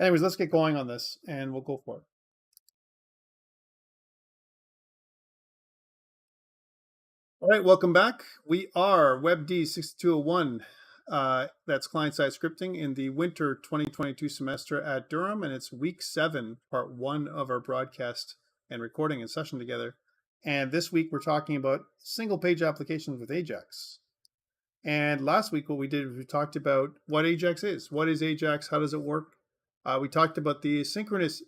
Anyways, let's get going on this and we'll go for it. All right, welcome back. We are WEBD6201. That's client-side scripting in the winter 2022 semester at Durham, and it's week 7, part 1 of our broadcast and recording and session together. And this week we're talking about single-page applications with Ajax. And last week what we did was we talked about what Ajax is. What is Ajax? How does it work? We talked about the asynchronous,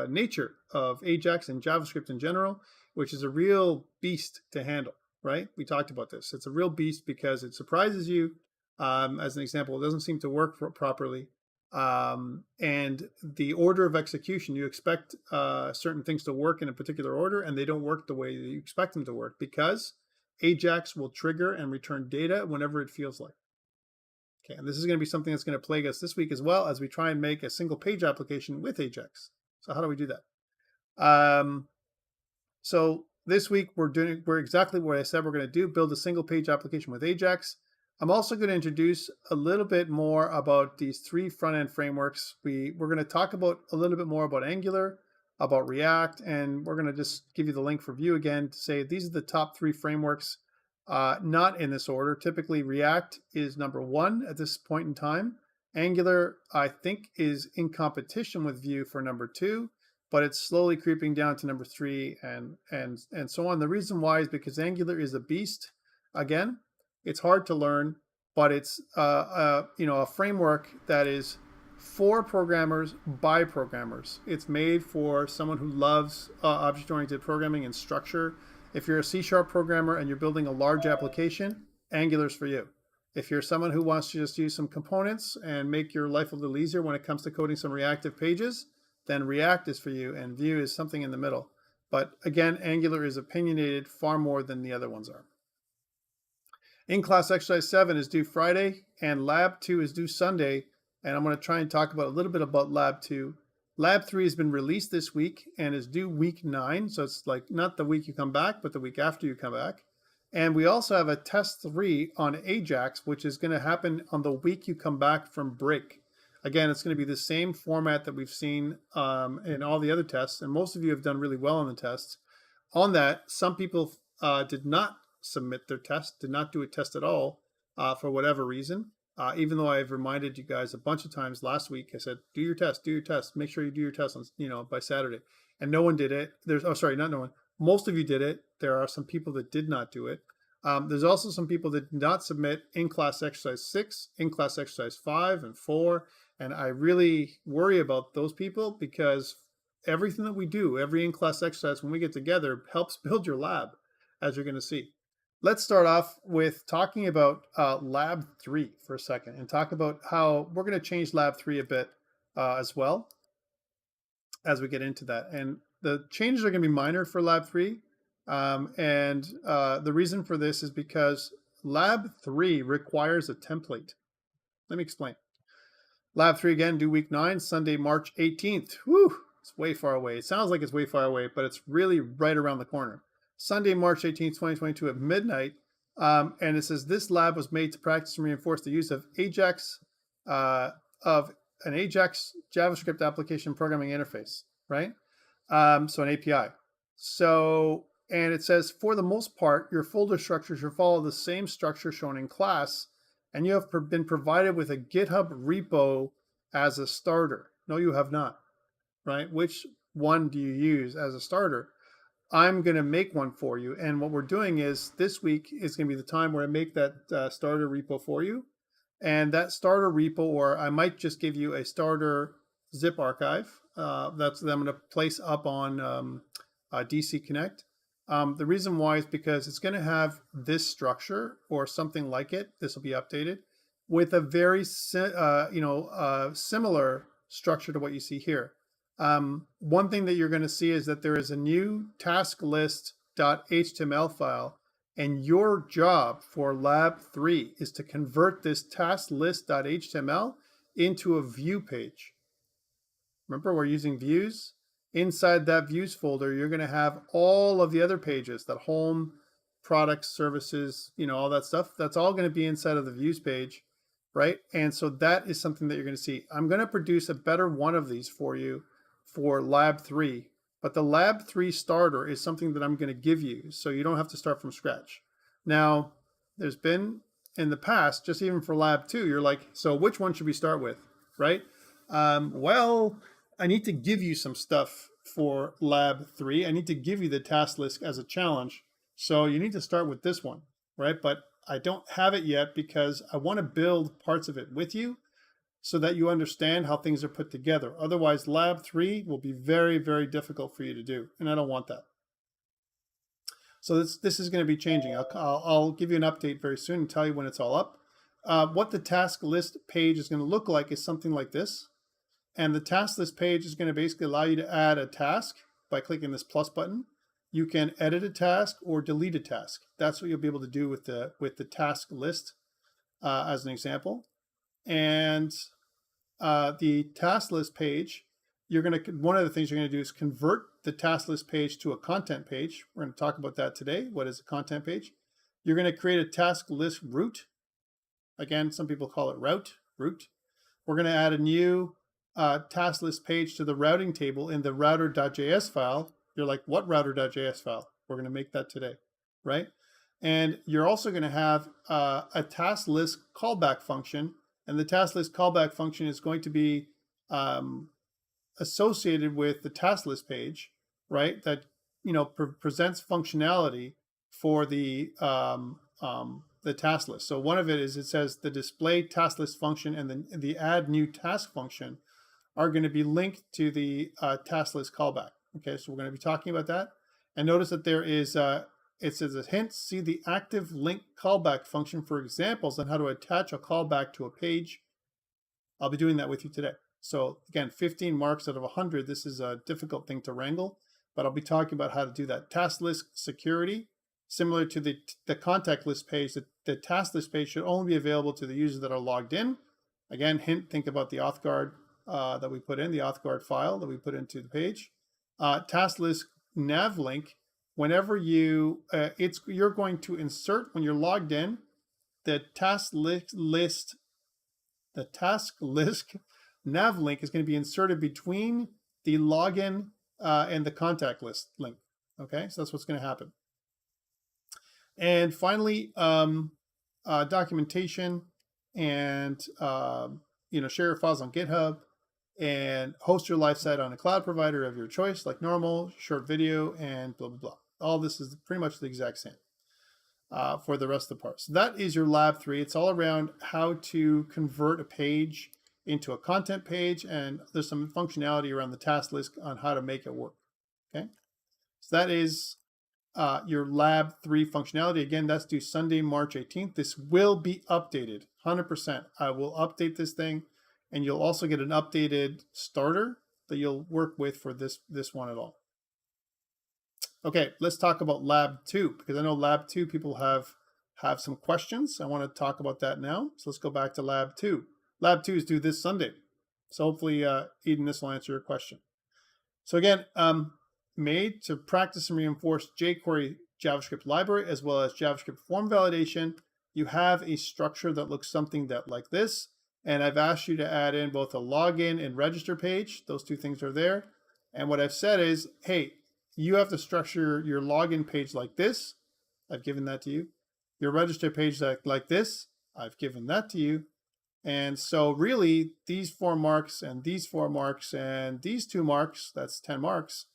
nature of Ajax and JavaScript in general, which is a real beast to handle, right? We talked about this. It's a real beast because it surprises you. As an example, it doesn't seem to work properly. And the order of execution, you expect certain things to work in a particular order, and they don't work the way you expect them to work because Ajax will trigger and return data whenever it feels like. Okay, and this is going to be something that's going to plague us this week as well as we try and make a single page application with Ajax. So how do we do that? So this week we're exactly what I said we're going to do, build a single page application with Ajax. I'm also going to introduce a little bit more about these 3 front-end frameworks. We're going to talk about a little bit more about Angular, about React, and we're going to just give you the link for Vue again to say these are the top 3 frameworks. Not in this order. Typically, React is number 1 at this point in time. Angular, I think, is in competition with Vue for number 2, but it's slowly creeping down to number 3 and so on. The reason why is because Angular is a beast. Again, it's hard to learn, but it's a framework that is for programmers by programmers. It's made for someone who loves object-oriented programming and structure. If you're a C# programmer and you're building a large application, Angular's for you. If you're someone who wants to just use some components and make your life a little easier when it comes to coding some reactive pages, then React is for you, and Vue is something in the middle. But again, Angular is opinionated far more than the other ones are. In-class exercise 7 is due Friday, and Lab 2 is due Sunday, and I'm going to try and talk about a little bit about Lab 2. Lab 3 has been released this week and is due week 9. So it's like not the week you come back, but the week after you come back. And we also have a test 3 on Ajax, which is going to happen on the week you come back from break. Again, it's going to be the same format that we've seen in all the other tests. And most of you have done really well on the tests. On that, some people did not submit their test, did not do a test at all for whatever reason. Even though I've reminded you guys a bunch of times last week, I said, do your test, make sure you do your test on, by Saturday. And no one did it. Not no one. Most of you did it. There are some people that did not do it. There's also some people that did not submit in-class exercise 6, in-class exercise 5 and 4. And I really worry about those people because everything that we do, every in-class exercise when we get together helps build your lab, as you're going to see. Let's start off with talking about Lab 3 for a second and talk about how we're going to change Lab 3 a bit as well as we get into that. And the changes are going to be minor for Lab 3. The reason for this is because Lab 3 requires a template. Let me explain. Lab 3 again, due week 9, Sunday, March 18th. Whew, it's way far away. It sounds like it's way far away, but it's really right around the corner. Sunday, March 18th, 2022 at midnight. And it says this lab was made to practice and reinforce the use of Ajax, of an Ajax JavaScript application programming interface, right? So an API. And it says, for the most part, your folder structure should follow the same structure shown in class, and you have been provided with a GitHub repo as a starter. No, you have not, right? Which one do you use as a starter? I'm going to make one for you. And what we're doing is this week is going to be the time where I make that starter repo for you. And that starter repo, or I might just give you a starter zip archive that I'm going to place up on DC Connect. The reason why is because it's going to have this structure or something like it. This will be updated with a very similar structure to what you see here. One thing that you're going to see is that there is a new task list.html file, and your job for Lab 3 is to convert this task list.html into a Vue page. Remember, we're using views. Inside that views folder, you're going to have all of the other pages, that home, products, services, all that stuff. That's all going to be inside of the views page. right? And so that is something that you're going to see. I'm going to produce a better one of these for you for Lab 3, but the Lab 3 starter is something that I'm going to give you, so you don't have to start from scratch. Now, there's been in the past, just even for Lab 2, you're like, so which one should we start with, right? Well, I need to give you some stuff for Lab 3. I need to give you the task list as a challenge. So you need to start with this one, right? But I don't have it yet because I want to build parts of it with you so that you understand how things are put together. Otherwise, Lab 3 will be very, very difficult for you to do, and I don't want that. So this is going to be changing. I'll give you an update very soon and tell you when it's all up. What the task list page is going to look like is something like this. And the task list page is going to basically allow you to add a task by clicking this plus button. You can edit a task or delete a task. That's what you'll be able to do with the task list as an example. And the task list page, one of the things you're going to do is convert the task list page to a content page. We're going to talk about that today. What is a content page? You're going to create a task list route. Again, some people call it route. We're going to add a new task list page to the routing table in the router.js file. You're like, what router.js file? We're going to make that today, right? And you're also going to have a task list callback function. And the task list callback function is going to be associated with the task list page, right? That presents functionality for the task list. So one of it is, it says the display task list function and the add new task function are going to be linked to the task list callback. Okay, so we're going to be talking about that. And notice that there is, it says a hint, see the active link callback function for examples on how to attach a callback to a page. I'll be doing that with you today. So again, 15 marks out of 100. This is a difficult thing to wrangle, but I'll be talking about how to do that. Task list security, similar to the contact list page, the task list page should only be available to the users that are logged in. Again, hint, think about the auth guard that we put in, the auth guard file that we put into the page. Task list nav link, whenever you're going to insert, when you're logged in, the task list nav link is going to be inserted between the login and the contact list link. Okay, so that's what's going to happen. And finally, documentation and share your files on GitHub and host your live site on a cloud provider of your choice, like normal, short video, and blah, blah, blah. All this is pretty much the exact same for the rest of the parts. So that is your Lab 3. It's all around how to convert a page into a content page, and there's some functionality around the task list on how to make it work. Okay, so that is your Lab 3 functionality. Again, that's due Sunday, March 18th. This will be updated, 100%. I will update this thing, and you'll also get an updated starter that you'll work with for this one at all. Okay, let's talk about Lab 2, because I know Lab 2 people have some questions. I want to talk about that now. So let's go back to Lab 2. Lab 2 is due this Sunday. So hopefully, Eden, this will answer your question. So again, made to practice and reinforce jQuery JavaScript library as well as JavaScript form validation. You have a structure that looks something like this. And I've asked you to add in both a login and register page. Those two things are there. And what I've said is, hey, you have to structure your login page like this. I've given that to you. Your register page like this. I've given that to you. And so really, these 4 marks and these 4 marks and these 2 marks, that's 10 marks,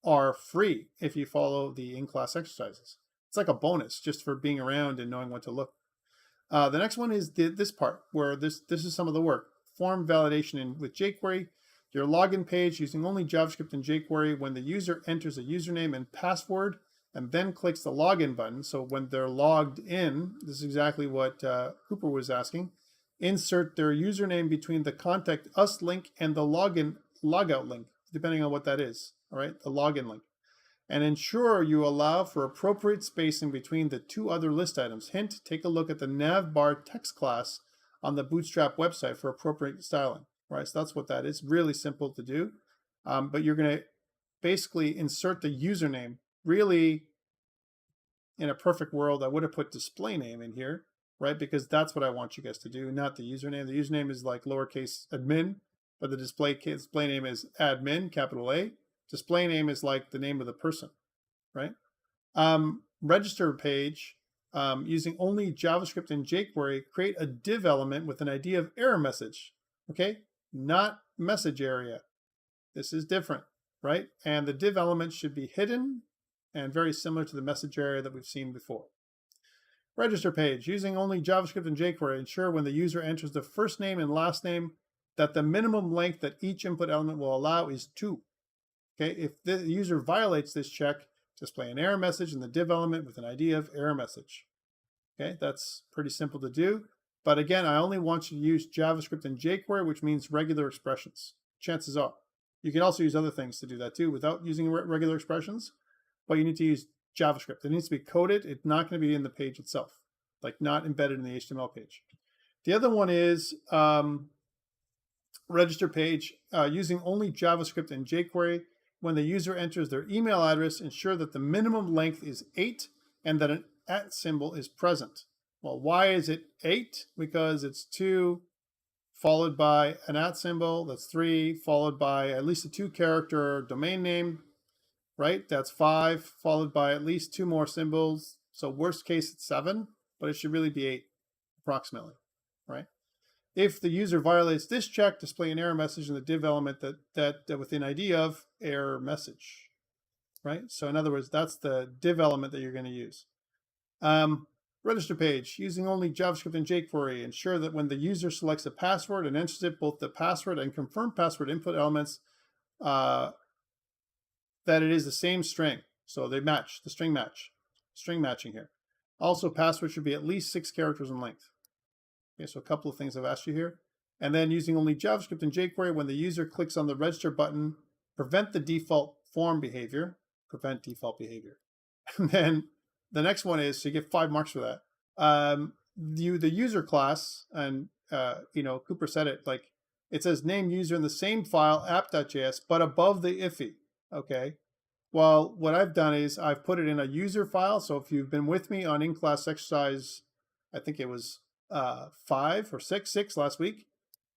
are free if you follow the in-class exercises. It's like a bonus just for being around and knowing what to look. The next one is this part where this is some of the work. Form validation with jQuery. Your login page using only JavaScript and jQuery when the user enters a username and password and then clicks the login button. So when they're logged in, this is exactly what Cooper was asking. Insert their username between the contact us link and the login logout link, depending on what that is. All right, the login link. And ensure you allow for appropriate spacing between the 2 other list items. Hint, take a look at the navbar text class on the Bootstrap website for appropriate styling. All right, so that's what that is. Really simple to do. But you're going to basically insert the username. Really, in a perfect world, I would have put display name in here. right? Because that's what I want you guys to do, not the username. The username is like lowercase admin, but the display name is admin, capital A. Display name is like the name of the person, right? Register page, using only JavaScript and jQuery, create a div element with an ID of error message, okay? Not message area. This is different, right? And the div element should be hidden and very similar to the message area that we've seen before. Register page, using only JavaScript and jQuery, ensure when the user enters the first name and last name that the minimum length that each input element will allow is 2. Okay, if the user violates this check, display an error message in the div element with an ID of error message. Okay, that's pretty simple to do. But again, I only want you to use JavaScript and jQuery, which means regular expressions. Chances are. You can also use other things to do that too without using regular expressions, but you need to use JavaScript. It needs to be coded. It's not going to be in the page itself, like not embedded in the HTML page. The other one is register page, using only JavaScript and jQuery. When the user enters their email address, ensure that the minimum length is 8 and that an @ symbol is present. Well, why is it 8? Because it's 2 followed by an @ symbol, that's 3, followed by at least a 2-character domain name, right? That's 5, followed by at least 2 more symbols. So worst case, it's 7, but it should really be 8, approximately, right? If the user violates this check, display an error message in the div element that with an ID of error message, right? So in other words, that's the div element that you're going to use. Register page, using only JavaScript and jQuery, ensure that when the user selects a password and enters it, both the password and confirmed password input elements, that it is the same string. So they match, the string matching here. Also, password should be at least 6 characters in length. Okay, so a couple of things I've asked you here. And then using only JavaScript and jQuery, when the user clicks on the register button, prevent the default form behavior, prevent default behavior. And then the next one is, so you get 5 marks for that. The user class, and Cooper said it, like it says name user in the same file, app.js, but above the IFI, okay? Well, what I've done is I've put it in a user file. So if you've been with me on in-class exercise, I think it was 5 or 6 last week,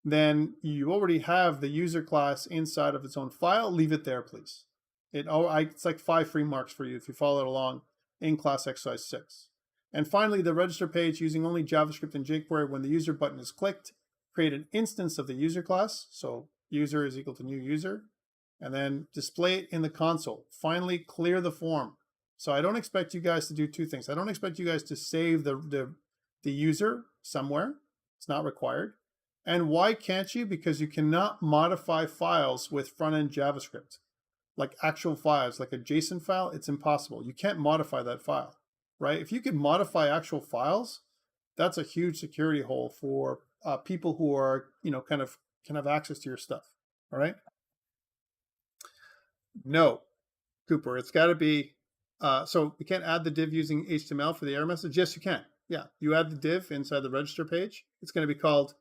then you already have the user class inside of its own file. Leave it there, please. It's like 5 free marks for you if you follow it along in class exercise 6. And finally, the register page, using only JavaScript and jQuery, when the user button is clicked, create an instance of the user class. So user is equal to new user, and then display it in the console. Finally, clear the form. So I don't expect you guys to do 2 things. I don't expect you guys to save the user somewhere. It's not required. And why can't you? Because you cannot modify files with front-end JavaScript. Like actual files, like a JSON file, it's impossible. You can't modify that file, right? If you could modify actual files, that's a huge security hole for people who are, can have access to your stuff, all right? No, Cooper, it's got to be, so we can't add the div using HTML for the error message? Yes, you can. Yeah, you add the div inside the register page. It's going to be called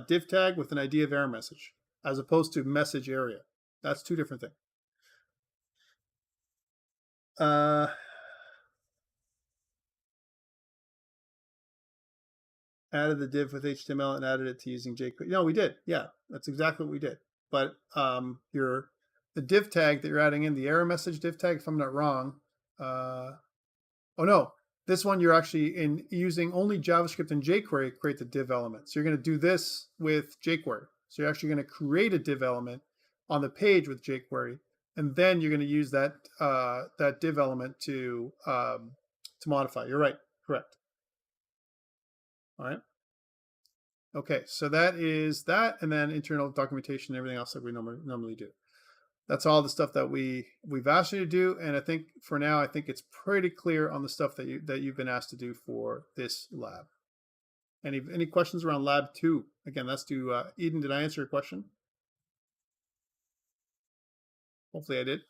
div tag with an ID of error message, as opposed to message area. That's 2 different things. Added the div with HTML and added it to using jQuery. No, we did. Yeah, that's exactly what we did. But the div tag that you're adding in, the error message div tag, if I'm not wrong. Oh no, this one you're actually using only JavaScript and jQuery create the div element. So you're going to do this with jQuery. So you're actually going to create a div element on the page with jQuery, and then you're going to use that that div element to modify. You're right, correct. All right. Okay, so that is that, and then internal documentation and everything else that we normally do. That's all the stuff that we've asked you to do, and I think for now, I think it's pretty clear on the stuff that you've been asked to do for this lab. Any questions around lab 2? Again, let's do Eden. Did I answer your question? Hopefully, I did.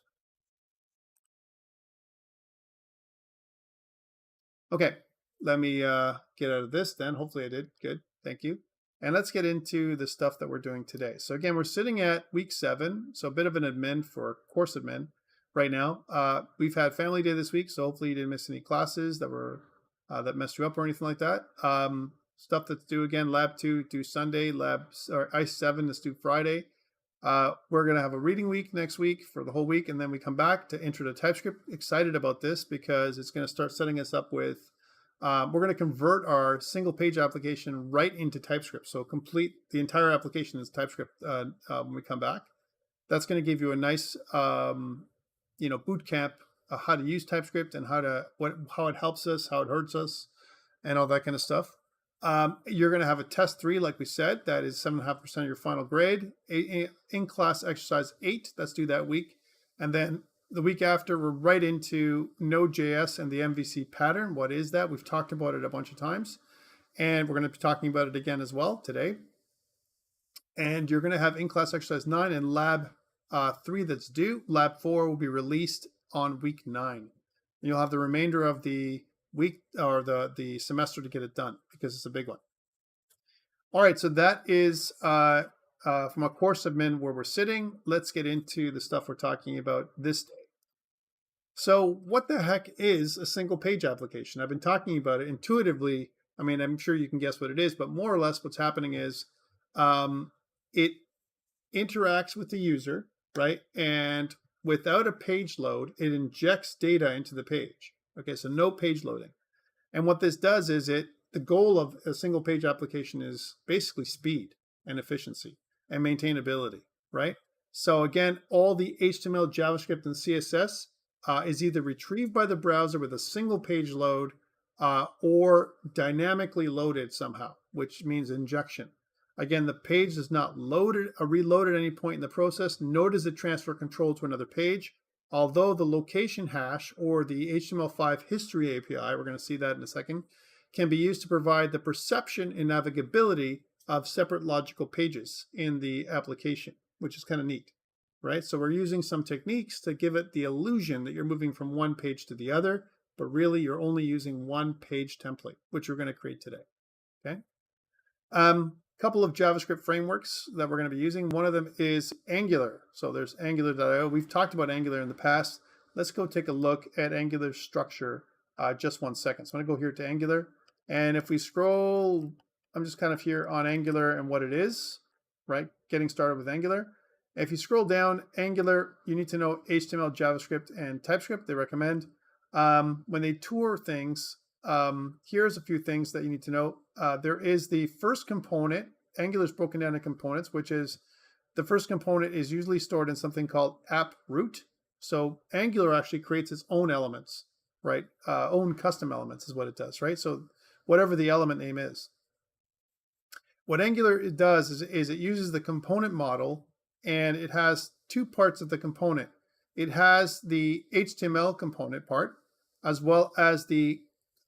Okay, let me get out of this then. Hopefully, I did. Good, thank you. And let's get into the stuff that we're doing today. So again, we're sitting at week 7, so a bit of an admin for course admin right now. We've had family day this week, so hopefully you didn't miss any classes that were that messed you up or anything like that. Stuff that's due again, lab 2 due Sunday, or ICE 7 is due Friday. We're going to have a reading week next week for the whole week, and then we come back to Intro to TypeScript. Excited about this because it's going to start setting us up with, we're going to convert our single page application right into TypeScript. So complete the entire application is TypeScript when we come back. That's going to give you a nice, boot camp how to use TypeScript and how it helps us, how it hurts us, and all that kind of stuff. You're going to have a test 3, like we said, that is 7.5% of your final grade. In-class exercise 8, that's due that week. And then the week after, we're right into Node.js and the MVC pattern. What is that? We've talked about it a bunch of times. And we're going to be talking about it again as well today. And you're going to have in-class exercise 9 and lab 3 that's due. Lab 4 will be released on week 9. And you'll have the remainder of the week or the semester to get it done because it's a big one. All right, so that is from a course admin where we're sitting. Let's get into the stuff we're talking about this day. So what the heck is a single page application? I've been talking about it intuitively. I mean, I'm sure you can guess what it is, but more or less what's happening is it interacts with the user, right? And without a page load, it injects data into the page. Okay, so no page loading. And what this does is the goal of a single page application is basically speed and efficiency and maintainability, right? So again, all the HTML, JavaScript, and CSS is either retrieved by the browser with a single page load or dynamically loaded somehow, which means injection. Again, the page is not reload at any point in the process, nor does it transfer control to another page. Although the location hash or the HTML5 history API, we're going to see that in a second, can be used to provide the perception and navigability of separate logical pages in the application, which is kind of neat, right? So we're using some techniques to give it the illusion that you're moving from one page to the other, but really you're only using one page template, which we're going to create today, okay? Couple of JavaScript frameworks that we're going to be using. One of them is Angular. So there's Angular.io. We've talked about Angular in the past. Let's go take a look at Angular's structure just 1 second. So I'm going to go here to Angular. And if we scroll, I'm just kind of here on Angular and what it is, right? Getting started with Angular. If you scroll down, Angular, you need to know HTML, JavaScript, and TypeScript. They recommend. When they tour things, here's a few things that you need to know. There is the first component. Angular is broken down into components, which is the first component is usually stored in something called app root. So Angular actually creates its own elements, right? Own custom elements is what it does, right? So whatever the element name is. What Angular does is it uses the component model, and it has 2 parts of the component. It has the HTML component part, as well as the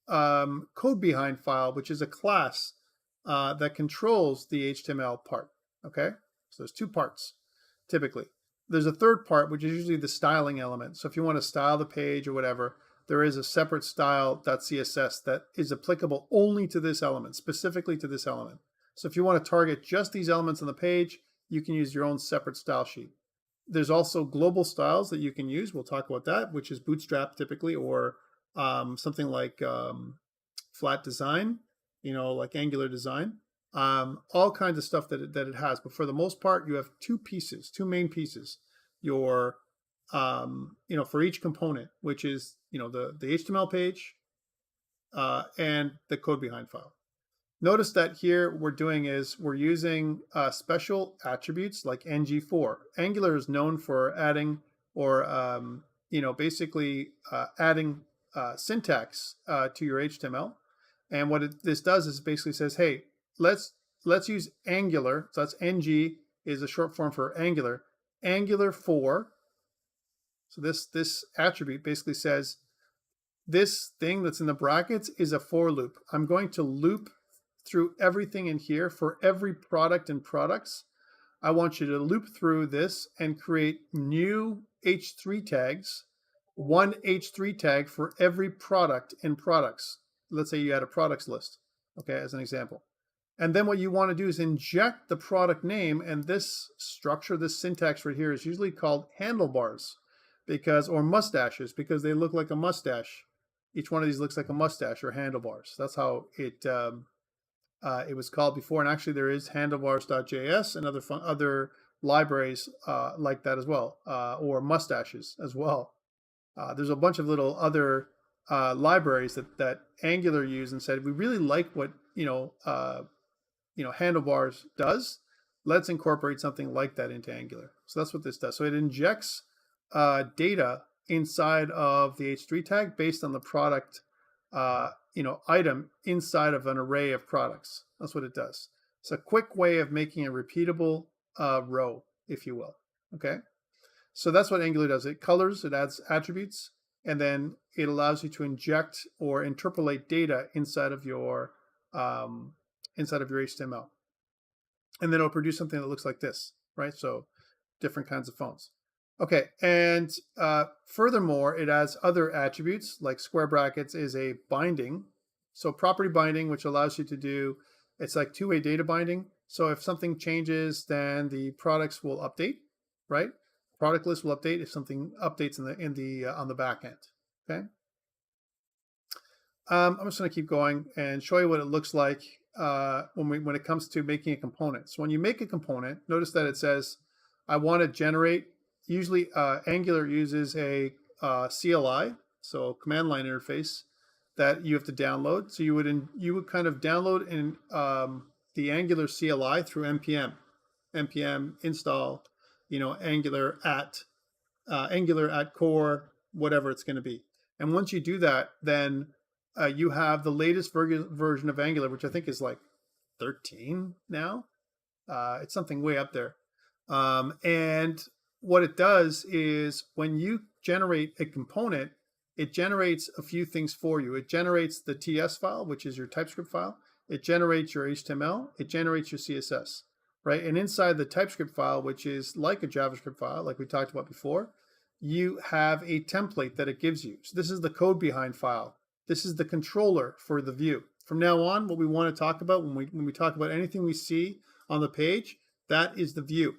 code behind file, which is a class that controls the HTML part. Okay, so there's 2 parts typically. There's a third part, which is usually the styling element. So if you want to style the page or whatever, there is a separate style.css that is applicable only to this element, specifically to this element. So if you want to target just these elements on the page, you can use your own separate style sheet. There's also global styles that you can use. We'll talk about that, which is Bootstrap typically, or something like flat design, like Angular design, all kinds of stuff that it has. But for the most part, you have 2 main pieces. Your, for each component, which is, the HTML page and the code behind file. Notice that here we're using special attributes like ng4. Angular is known for adding or, basically adding syntax to your HTML. And what this does is basically says, hey, let's use Angular. So that's ng is a short form for Angular. Angular 4. So this attribute basically says this thing that's in the brackets is a for loop. I'm going to loop through everything in here for every product and products. I want you to loop through this and create new H3 tags, 1 H3 tag for every product and products. Let's say you had a products list, okay, as an example. And then what you want to do is inject the product name, and this structure, this syntax right here is usually called handlebars or mustaches because they look like a mustache. Each one of these looks like a mustache or handlebars. That's how it was called before. And actually, there is handlebars.js and other libraries like that as well, or mustaches as well. There's a bunch of little other libraries that Angular used and said, we really like what handlebars does. Let's incorporate something like that into Angular. So that's what this does. So it injects data inside of the H3 tag based on the product item inside of an array of products. That's what it does. It's a quick way of making a repeatable row, if you will. Okay. So that's what Angular does. It colors, it adds attributes, and then it allows you to inject or interpolate data inside of your HTML. And then it'll produce something that looks like this, right? So different kinds of phones. Okay, and furthermore, it adds other attributes, like square brackets is a binding. So property binding, which allows you to do, it's like two-way data binding. So if something changes, then the products will update, right? Product list will update if something updates on the back end. Okay. I'm just going to keep going and show you what it looks like when it comes to making a component. So when you make a component, notice that it says, I want to generate. Usually, Angular uses a CLI, so command line interface that you have to download. So you would kind of download in the Angular CLI through npm install, Angular at core, whatever it's going to be. And once you do that, then you have the latest version of Angular, which I think is like 13 now. It's something way up there. And what it does is when you generate a component, it generates a few things for you. It generates the TS file, which is your TypeScript file. It generates your HTML. It generates your CSS, right? And inside the TypeScript file, which is like a JavaScript file, like we talked about before, you have a template that it gives you. So this is the code behind file. This is the controller for the view. From now on, what we want to talk about when we talk about anything we see on the page, that is the view.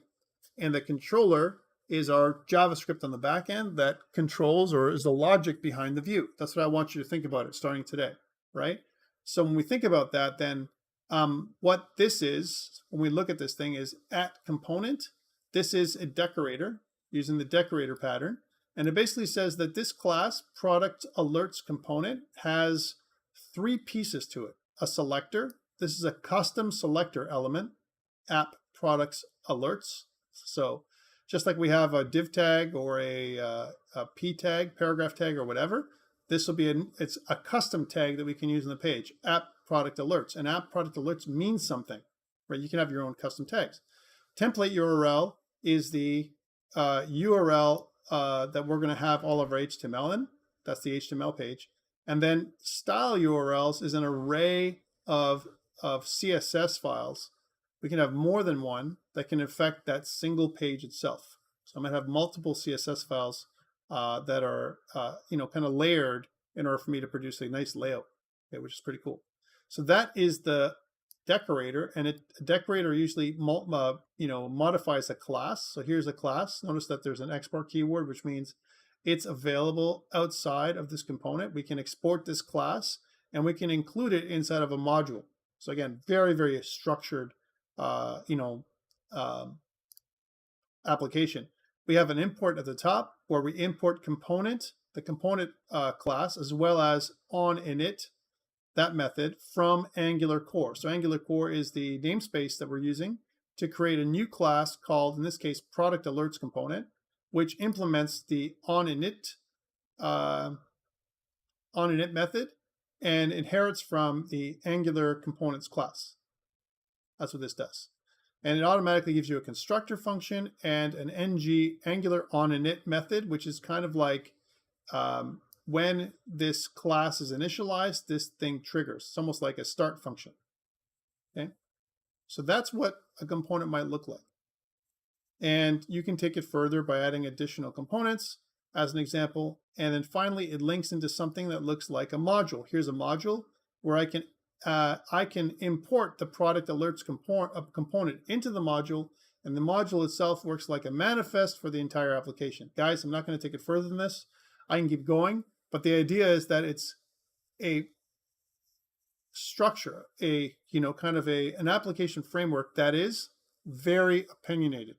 And the controller is our JavaScript on the back end that controls or is the logic behind the view. That's what I want you to think about it starting today, right? So when we think about that, then what this is, when we look at this thing, is at component. This is a decorator using the decorator pattern. And it basically says that this class, product alerts component, has three pieces to it. A selector. This is a custom selector element, app products alerts. So just like we have a div tag or a p tag, paragraph tag, or whatever, this will be it's a custom tag that we can use on the page. App product alerts. And app product alerts means something, right? You can have your own custom tags. Template URL is the URL that we're going to have all of our HTML in. That's the HTML page. And then style URLs is an array of CSS files. We can have more than one that can affect that single page itself. So I'm going to have multiple CSS files that are, kind of layered in order for me to produce a nice layout, okay, which is pretty cool. So that is the decorator, and a decorator usually modifies a class. So here's a class. Notice that there's an export keyword, which means it's available outside of this component. We can export this class, and we can include it inside of a module. So again, very, very structured application. We have an import at the top where we import component, the component class, as well as onInit, that method, from Angular core. So Angular core is the namespace that we're using to create a new class called, in this case, product alerts component, which implements the onInit method and inherits from the Angular components class. That's what this does. And it automatically gives you a constructor function and an Angular onInit method, which is kind of like when this class is initialized, this thing triggers. It's almost like a start function. Okay, so that's what a component might look like. And you can take it further by adding additional components as an example. And then finally, it links into something that looks like a module. Here's a module where I can import the product alerts component into the module, and the module itself works like a manifest for the entire application. Guys, I'm not going to take it further than this. I can keep going, but the idea is that it's a structure, a kind of an application framework that is very opinionated.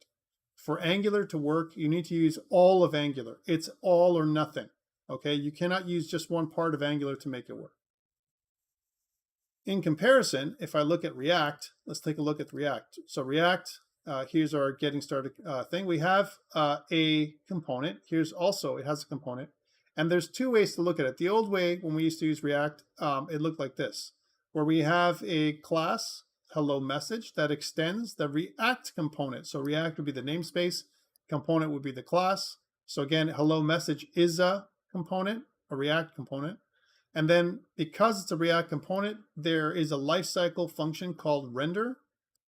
For Angular to work, you need to use all of Angular. It's all or nothing. Okay, you cannot use just one part of Angular to make it work. In comparison, if I look at React, let's take a look at React. So React, here's our getting started thing. We have a component. Here's also, it has a component. And there's two ways to look at it. The old way, when we used to use React, it looked like this, where we have a class, hello message, that extends the React component. So React would be the namespace, component would be the class. So again, hello message is a component, a React component. And then because it's a React component, there is a lifecycle function called render.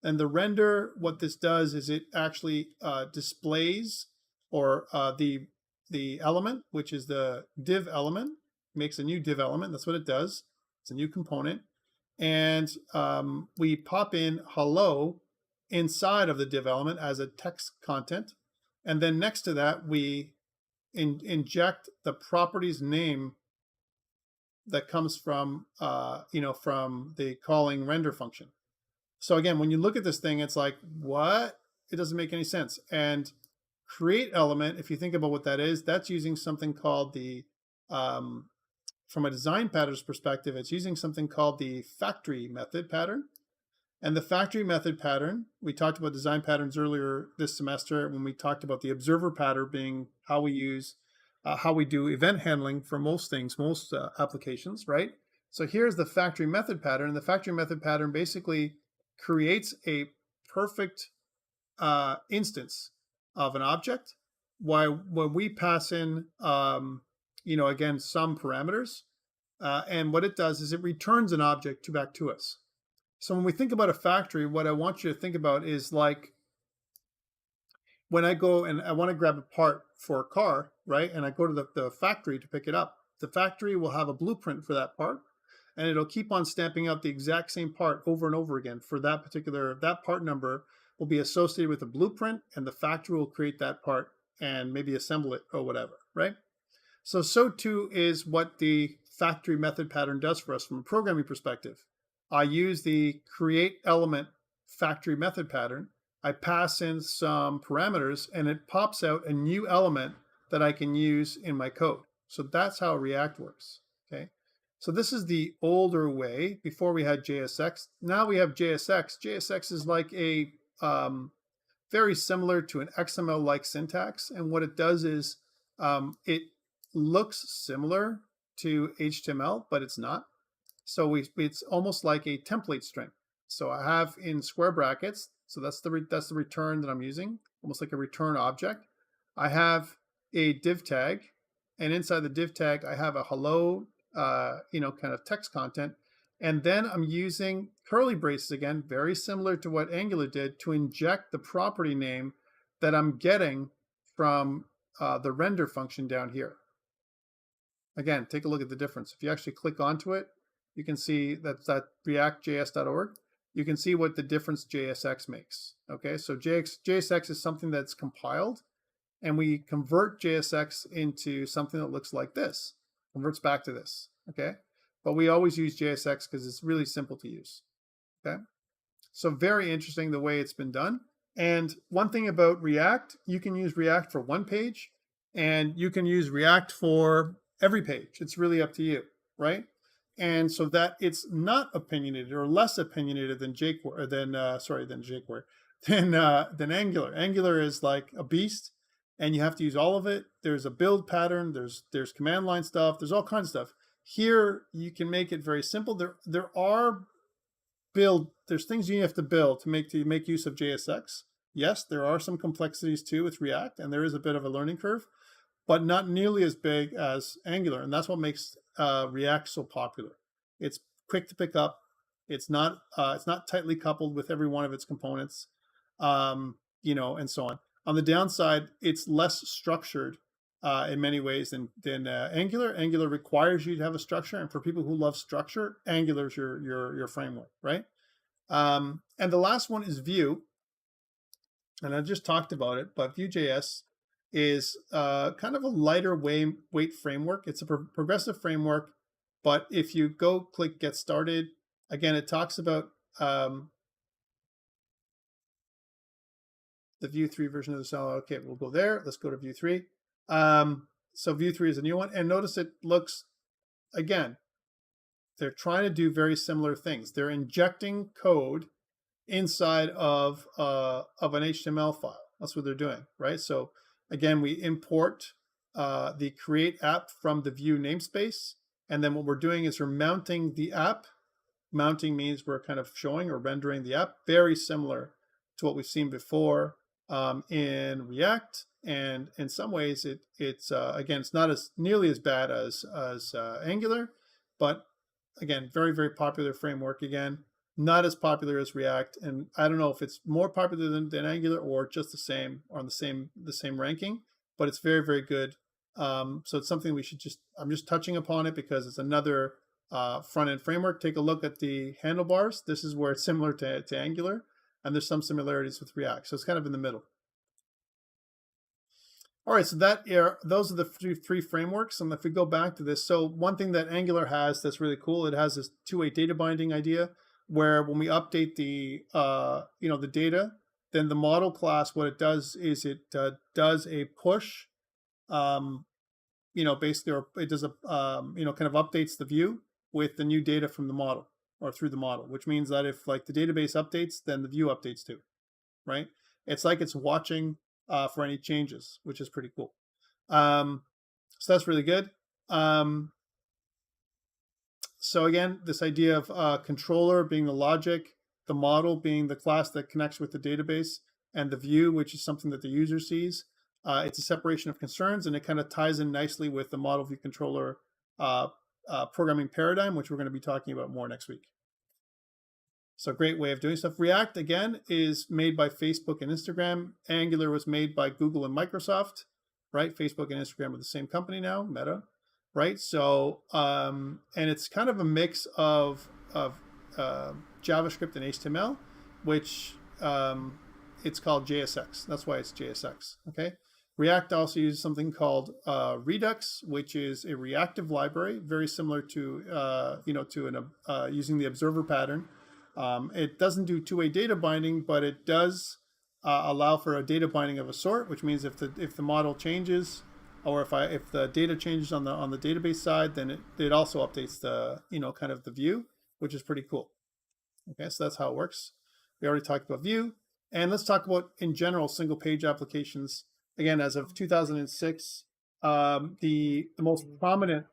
And the render, what this does is it actually displays or the element, which is the div element, makes a new div element. That's what it does. It's a new component. And we pop in hello inside of the div element as a text content. And then next to that, we inject the properties name that comes from, from the calling render function. So again, when you look at this thing, it's like, what? It doesn't make any sense. And create element, if you think about what that is, that's using something called the, from a design pattern's perspective, it's using something called the factory method pattern. And the factory method pattern, we talked about design patterns earlier this semester when we talked about the observer pattern being how we use, how we do event handling for most things, most applications, right? So here's the factory method pattern. The factory method pattern basically creates a perfect instance of an object when we pass in, again, some parameters. And what it does is it returns an object back to us. So when we think about a factory, what I want you to think about is like when I go and I want to grab a part for a car, right? And I go to the factory to pick it up. The factory will have a blueprint for that part, and it'll keep on stamping out the exact same part over and over again for that that part number will be associated with a blueprint, and the factory will create that part and maybe assemble it or whatever, right? So too is what the factory method pattern does for us from a programming perspective. I use the create element factory method pattern. I pass in some parameters and it pops out a new element that I can use in my code. So that's how React works, okay? So this is the older way before we had JSX. Now we have JSX. JSX is like a very similar to an XML-like syntax. And what it does is it looks similar to HTML, but it's not. So it's almost like a template string. So I have in square brackets, so that's the return that I'm using, almost like a return object. I have a div tag, and inside the div tag, I have a hello, kind of text content. And then I'm using curly braces again, very similar to what Angular did, to inject the property name that I'm getting from the render function down here. Again, take a look at the difference. If you actually click onto it, you can see that's at reactjs.org. You can see what the difference JSX makes. Okay, so JSX is something that's compiled, and we convert JSX into something that looks like this, converts back to this. Okay, but we always use JSX because it's really simple to use. Okay, so very interesting the way it's been done. And one thing about React, you can use React for one page, and you can use React for every page. It's really up to you, right? And so that it's not opinionated or less opinionated than than Angular. Angular is like a beast, and you have to use all of it. There's a build pattern. There's command line stuff. There's all kinds of stuff. Here you can make it very simple. There's things you have to build to make use of JSX. Yes, there are some complexities too with React, and there is a bit of a learning curve, but not nearly as big as Angular. And that's what makes React so popular. It's quick to pick up. It's not tightly coupled with every one of its components, and so on. On the downside, it's less structured in many ways than Angular. Angular requires you to have a structure, and for people who love structure, Angular's your framework, right? And the last one is Vue, and I just talked about it, but Vue Js is kind of a lighter weight framework. It's a progressive framework But if you go click Get Started, again, it talks about the Vue 3 version of the cell. Okay, we'll go there. Let's go to Vue 3. So Vue 3 is a new one. And notice it looks, again, they're trying to do very similar things. They're injecting code inside of an HTML file. That's what they're doing, right? So again, we import the create app from the Vue namespace. And then what we're doing is we're mounting the app. Mounting means we're kind of showing or rendering the app, very similar to what we've seen before in React. And in some ways, it's again, it's not as nearly as bad as Angular, but again, very, very popular framework. Again, not as popular as React, and I don't know if it's more popular than Angular or just the same, or on the same ranking. But it's very, very good. So it's something we should I'm just touching upon it because it's another front-end framework. Take a look at the handlebars. This is where it's similar to Angular, and there's some similarities with React. So it's kind of in the middle. All right, so those are the three frameworks. And if we go back to this, so one thing that Angular has that's really cool, it has this two-way data binding idea, where when we update the the data, then the model class, what it does is it does a push, basically, or it does a kind of updates the view with the new data from the model or through the model, which means that if like the database updates, then the view updates too, right? It's like it's watching for any changes, which is pretty cool. So that's really good. So again, this idea of controller being the logic, the model being the class that connects with the database, and the view, which is something that the user sees. It's a separation of concerns, and it kind of ties in nicely with the model view controller programming paradigm, which we're going to be talking about more next week. So a great way of doing stuff. React, again, is made by Facebook and Instagram. Angular was made by Google and Microsoft, right? Facebook and Instagram are the same company now, Meta, right? So, and it's kind of a mix of JavaScript and HTML, which it's called JSX. That's why it's JSX, okay? React also uses something called Redux, which is a reactive library, very similar to, using the observer pattern. It doesn't do two-way data binding, but it does allow for a data binding of a sort, which means if the model changes, or if the data changes on the database side, then it also updates the kind of the view, which is pretty cool. Okay, so that's how it works. We already talked about Vue, and let's talk about in general single page applications. Again, as of 2006, the most prominent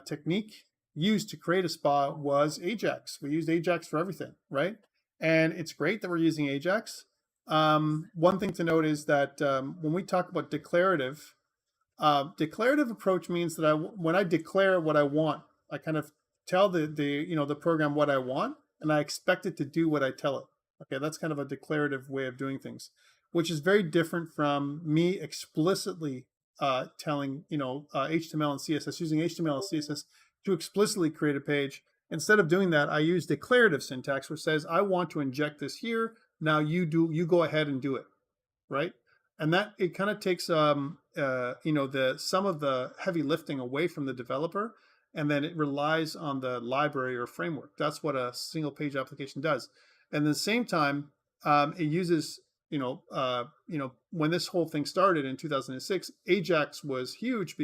technique used to create a spa was Ajax. We used Ajax for everything, right? And it's great that we're using Ajax. One thing to note is that when we talk about declarative approach means that when I declare what I want, I kind of tell the program what I want, and I expect it to do what I tell it. Okay, that's kind of a declarative way of doing things, which is very different from me explicitly telling HTML and CSS, using HTML and CSS to explicitly create a page. Instead of doing that, I use declarative syntax, which says, I want to inject this here. Now you go ahead and do it, right? And that it kind of takes some of the heavy lifting away from the developer, and then it relies on the library or framework. That's what a single page application does. And at the same time, it uses when this whole thing started in 2006, Ajax was huge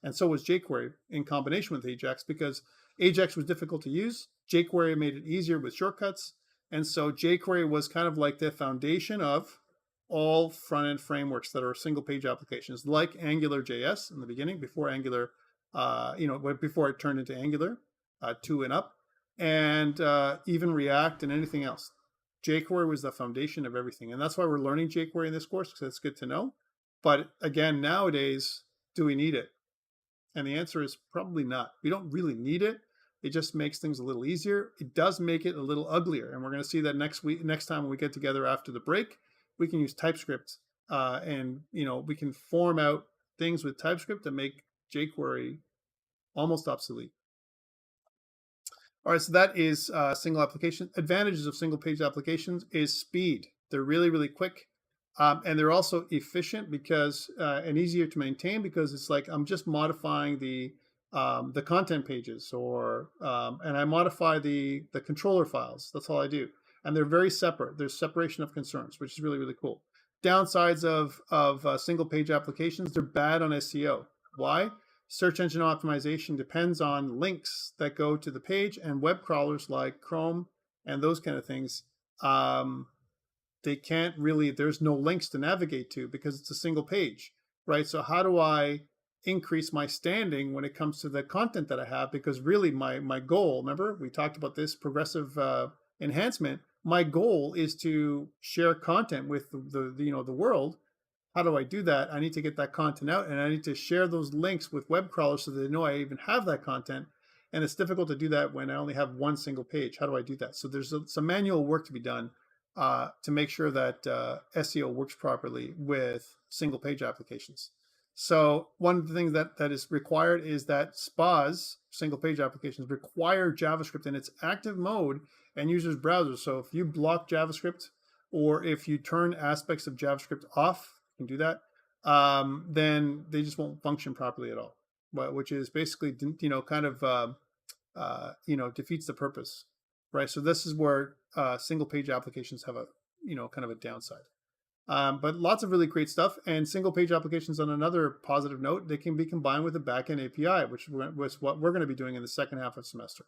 and so was jQuery in combination with Ajax, because Ajax was difficult to use. jQuery made it easier with shortcuts. And so jQuery was kind of like the foundation of all front-end frameworks that are single-page applications, like AngularJS in the beginning, before Angular, before it turned into Angular 2 and up, and even React and anything else. jQuery was the foundation of everything. And that's why we're learning jQuery in this course, because it's good to know. But again, nowadays, do we need it? And the answer is probably not. We don't really need it. It just makes things a little easier. It does make it a little uglier. And we're going to see that next time when we get together after the break. We can use TypeScript and we can form out things with TypeScript that make jQuery almost obsolete. All right, so that is single application. Advantages of single page applications is speed. They're really, really quick. And they're also efficient and easier to maintain, because it's like I'm just modifying the the content pages, or and I modify the controller files. That's all I do, and they're very separate. There's separation of concerns, which is really, really cool. Downsides of single page applications: they're bad on SEO. Why? Search engine optimization depends on links that go to the page, and web crawlers like Chrome and those kind of things. They can't really, there's no links to navigate to because it's a single page, right? So how do I increase my standing when it comes to the content that I have? Because really my goal, remember we talked about this progressive enhancement, my goal is to share content with the world. How do I do that? I need to get that content out, and I need to share those links with web crawlers so they know I even have that content. And it's difficult to do that when I only have one single page. How do I do that? So there's some manual work to be done to make sure that SEO works properly with single page applications. So one of the things that is required is that SPAs, single page applications, require JavaScript in its active mode and users' browsers. So if you block JavaScript, or if you turn aspects of JavaScript off, you can do that, then they just won't function properly at all, which is basically, kind of, defeats the purpose, right? So this is where single page applications have a, kind of a downside. But lots of really great stuff. And single page applications, on another positive note, they can be combined with a backend API, which was what we're going to be doing in the second half of semester.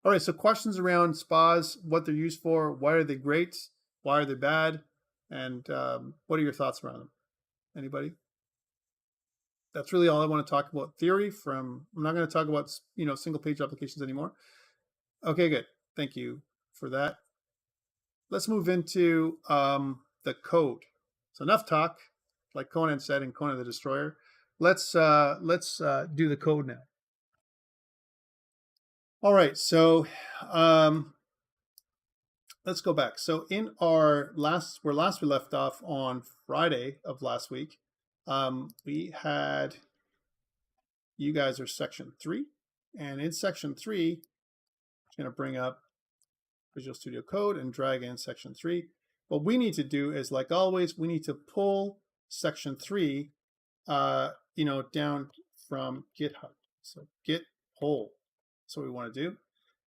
All right, so questions around SPAs, what they're used for, why are they great, why are they bad, and what are your thoughts around them? Anybody? That's really all I want to talk about theory from. I'm not going to talk about, single page applications anymore. Okay, good. Thank you for that. Let's move into the code. So enough talk, like Conan said in Conan the Destroyer. Let's do the code now. All right, so let's go back. So in our where we left off on Friday of last week, we had, you guys are section 3, and in section 3, I'm going to bring up Visual Studio Code and drag in section 3. What we need to do is, like always, we need to pull section 3, down from GitHub. So git pull. That's what we want to do.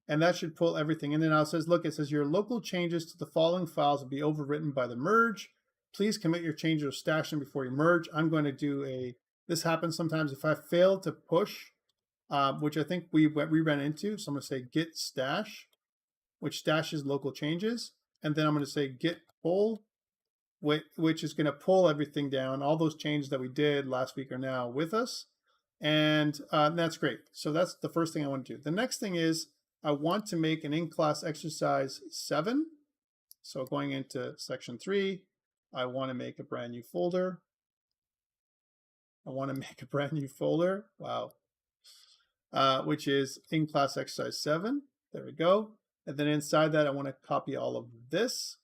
And that should pull everything. And then now it says, look, it says your local changes to the following files will be overwritten by the merge. Please commit your changes or stash them before you merge. I'm going to do this happens sometimes if I fail to push, which I think we ran into. So I'm going to say git stash, which stashes local changes. And then I'm going to say git pull, which is going to pull everything down. All those changes that we did last week are now with us. And that's great. So that's the first thing I want to do. The next thing is I want to make an in-class exercise 7. So going into section 3, I want to make a brand new folder. Wow. Which is in-class exercise 7. There we go. And then inside that, I want to copy all of this,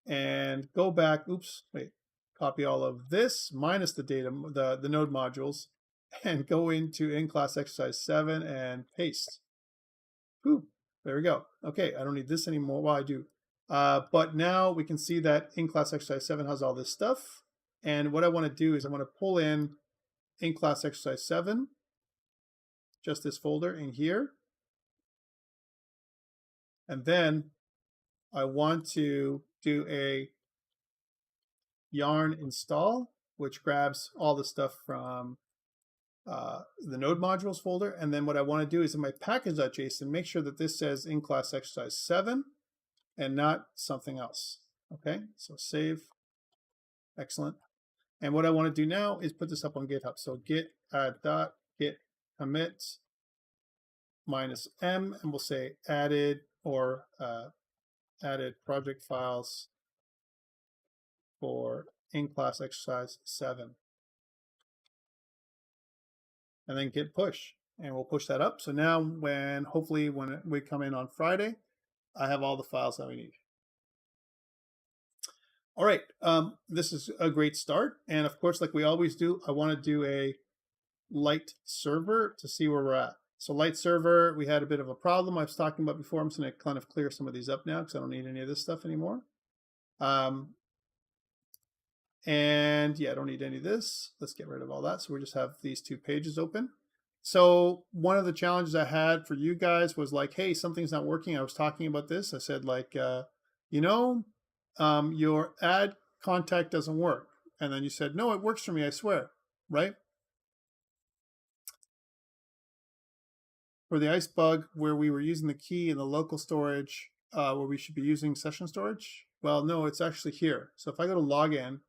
and go back. Copy all of this minus the data, the node modules, and go into in-class exercise 7 and paste. Whew, there we go. Okay, I don't need this anymore. Well, I do. But now we can see that in-class exercise 7 has all this stuff. And what I want to do is I want to pull in class exercise 7, just this folder in here. And then I want to do a yarn install, which grabs all the stuff from the node modules folder. And then what I want to do is in my package.json, make sure that this says in-class exercise 7 and not something else. Okay, so save. Excellent. And what I want to do now is put this up on GitHub. So git git commit -m, and we'll say added or added project files for in-class exercise 7. And then git push, and we'll push that up. So now hopefully when we come in on Friday, I have all the files that we need. All right, this is a great start. And of course, like we always do, I want to do a light server to see where we're at. So light server, we had a bit of a problem I was talking about before. I'm just going to kind of clear some of these up now because I don't need any of this stuff anymore. And yeah, I don't need any of this. Let's get rid of all that. So we just have these 2 pages open. So one of the challenges I had for you guys was like, hey, something's not working. I was talking about this. I said like, your add contact doesn't work. And then you said, no, it works for me, I swear, right? For the ICE bug where we were using the key in the local storage where we should be using session storage. Well, no, it's actually here. So if I go to login,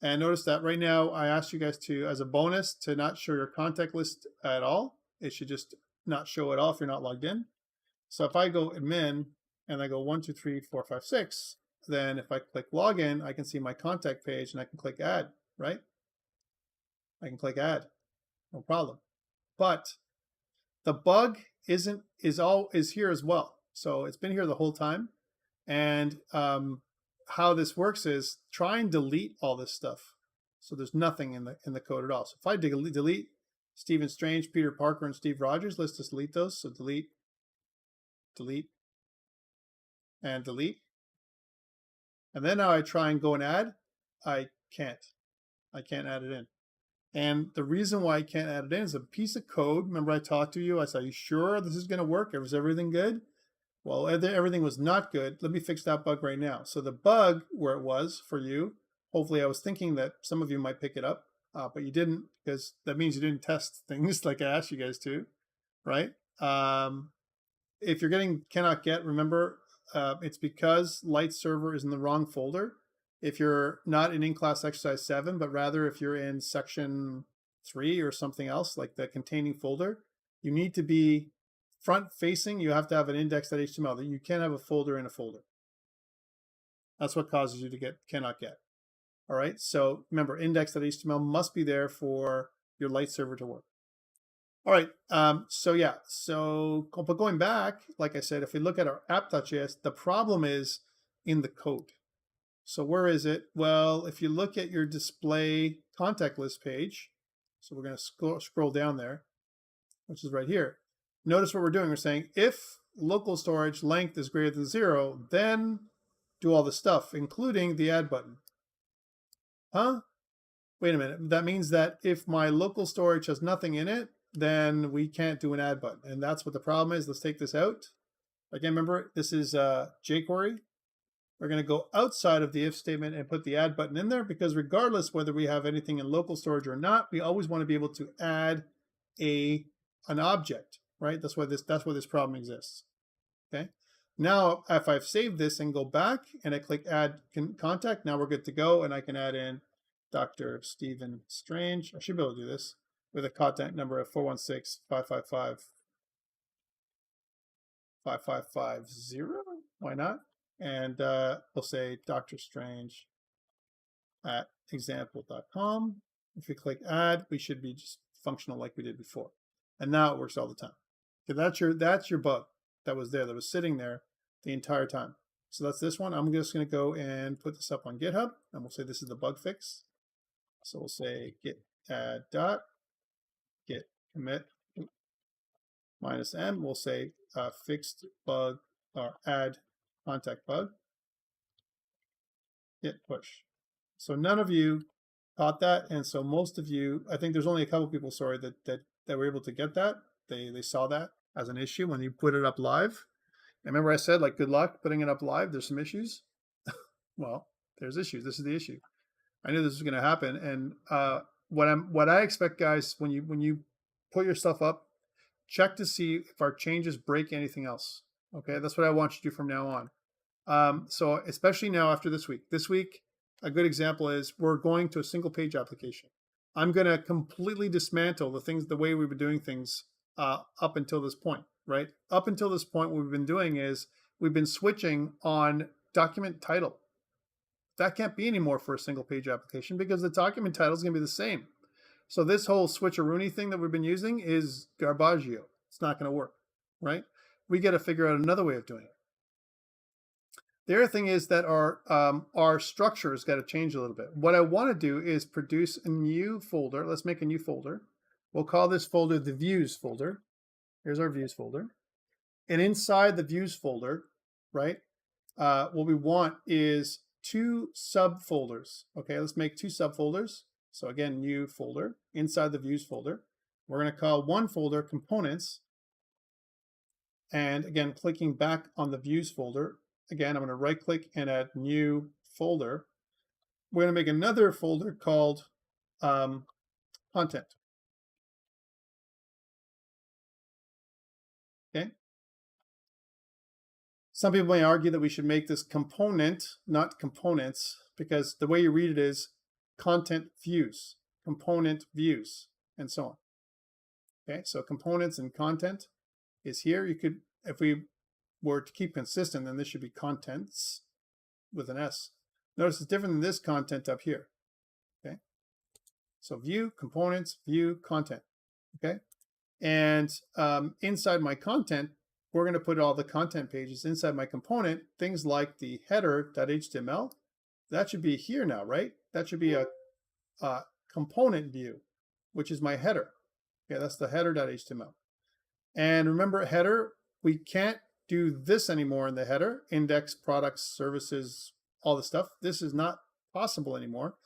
and notice that right now I asked you guys to, as a bonus, to not show your contact list at all. It should just not show at all if you're not logged in. So if I go admin and I go 1, 2, 3, 4, 5, 6, then if I click login, I can see my contact page and I can click add, right? I can click add, no problem. But the bug is here as well. So it's been here the whole time. And how this works is try and delete all this stuff. So there's nothing in the code at all. So if I delete Stephen Strange, Peter Parker, and Steve Rogers, let's just delete those. So delete, delete, and delete. And then now I try and go and add. I can't add it in. And the reason why I can't add it in is a piece of code. Remember I talked to you. I said, are you sure this is going to work? Is everything good? Well, everything was not good. Let me fix that bug right now. So the bug where it was for you, hopefully I was thinking that some of you might pick it up, but you didn't, because that means you didn't test things like I asked you guys to, right? If you're getting cannot get, remember, it's because light server is in the wrong folder. If you're not in class exercise 7, but rather if you're in section 3 or something else, like the containing folder, you need to be front facing. You have to have an index.html. That you can't have a folder in a folder. That's what causes you to get cannot get. All right. So remember, index.html must be there for your light server to work. All right. But going back, like I said, if we look at our app.js, the problem is in the code. So where is it? Well, if you look at your display contact list page, so we're going to scroll down there, which is right here. Notice what we're doing. We're saying if local storage length is greater than 0, then do all the stuff, including the add button. Huh? Wait a minute. That means that if my local storage has nothing in it, then we can't do an add button. And that's what the problem is. Let's take this out. Again, remember, this is jQuery. We're going to go outside of the if statement and put the add button in there, because regardless whether we have anything in local storage or not, we always want to be able to add an object, right? That's why this problem exists. Okay. Now, if I've saved this and go back and I click add contact, now we're good to go, and I can add in Dr. Stephen Strange. I should be able to do this with a contact number of 416-555-5550. Why not? And we'll say Dr. Strange at example.com. If we click add, we should be just functional like we did before. And now it works all the time. Okay, that's your bug that was there, that was sitting there the entire time. So that's this one. I'm just going to go and put this up on GitHub, and we'll say this is the bug fix. So we'll say git add dot git commit -m. We'll say fixed bug or add contact bug, git push. So none of you caught that, and so most of you, I think there's only a couple people, sorry, that were able to get that. They saw that as an issue when you put it up live. And remember I said, like, good luck putting it up live. There's some issues. Well, there's issues. This is the issue. I knew this was going to happen. And what I expect, guys, when you put your stuff up, check to see if our changes break anything else. Okay, that's what I want you to do from now on. So especially now after this week. This week, a good example is we're going to a single page application. I'm going to completely dismantle the way we've been doing things up until this point, right? Up until this point, what we've been doing is we've been switching on document title. That can't be anymore for a single page application because the document title is going to be the same. So this whole switcheroony thing that we've been using is garbaggio. It's not going to work, right? We got to figure out another way of doing it. The other thing is that our structure has got to change a little bit. What I want to do is produce a new folder. Let's make a new folder. We'll call this folder the views folder. Here's our views folder. And inside the views folder, right, what we want is 2 subfolders. Okay, let's make 2 subfolders. So again, new folder inside the views folder. We're going to call one folder components. And again, clicking back on the views folder, again, I'm going to right click and add new folder. We're going to make another folder called content. Okay. Some people may argue that we should make this component, not components, because the way you read it is content views, component views, and so on. Okay, so components and content is here. You could, if we were to keep consistent, then this should be contents with an S. Notice it's different than this content up here. Okay, so view, components, view, content. Okay, and inside my content, we're going to put all the content pages inside my component. Things like the header.html, that should be here now, right? That should be a component view, which is my header. Okay, that's the header.html. And remember, header, we can't do this anymore in the header, index, products, services, all the stuff. This is not possible anymore.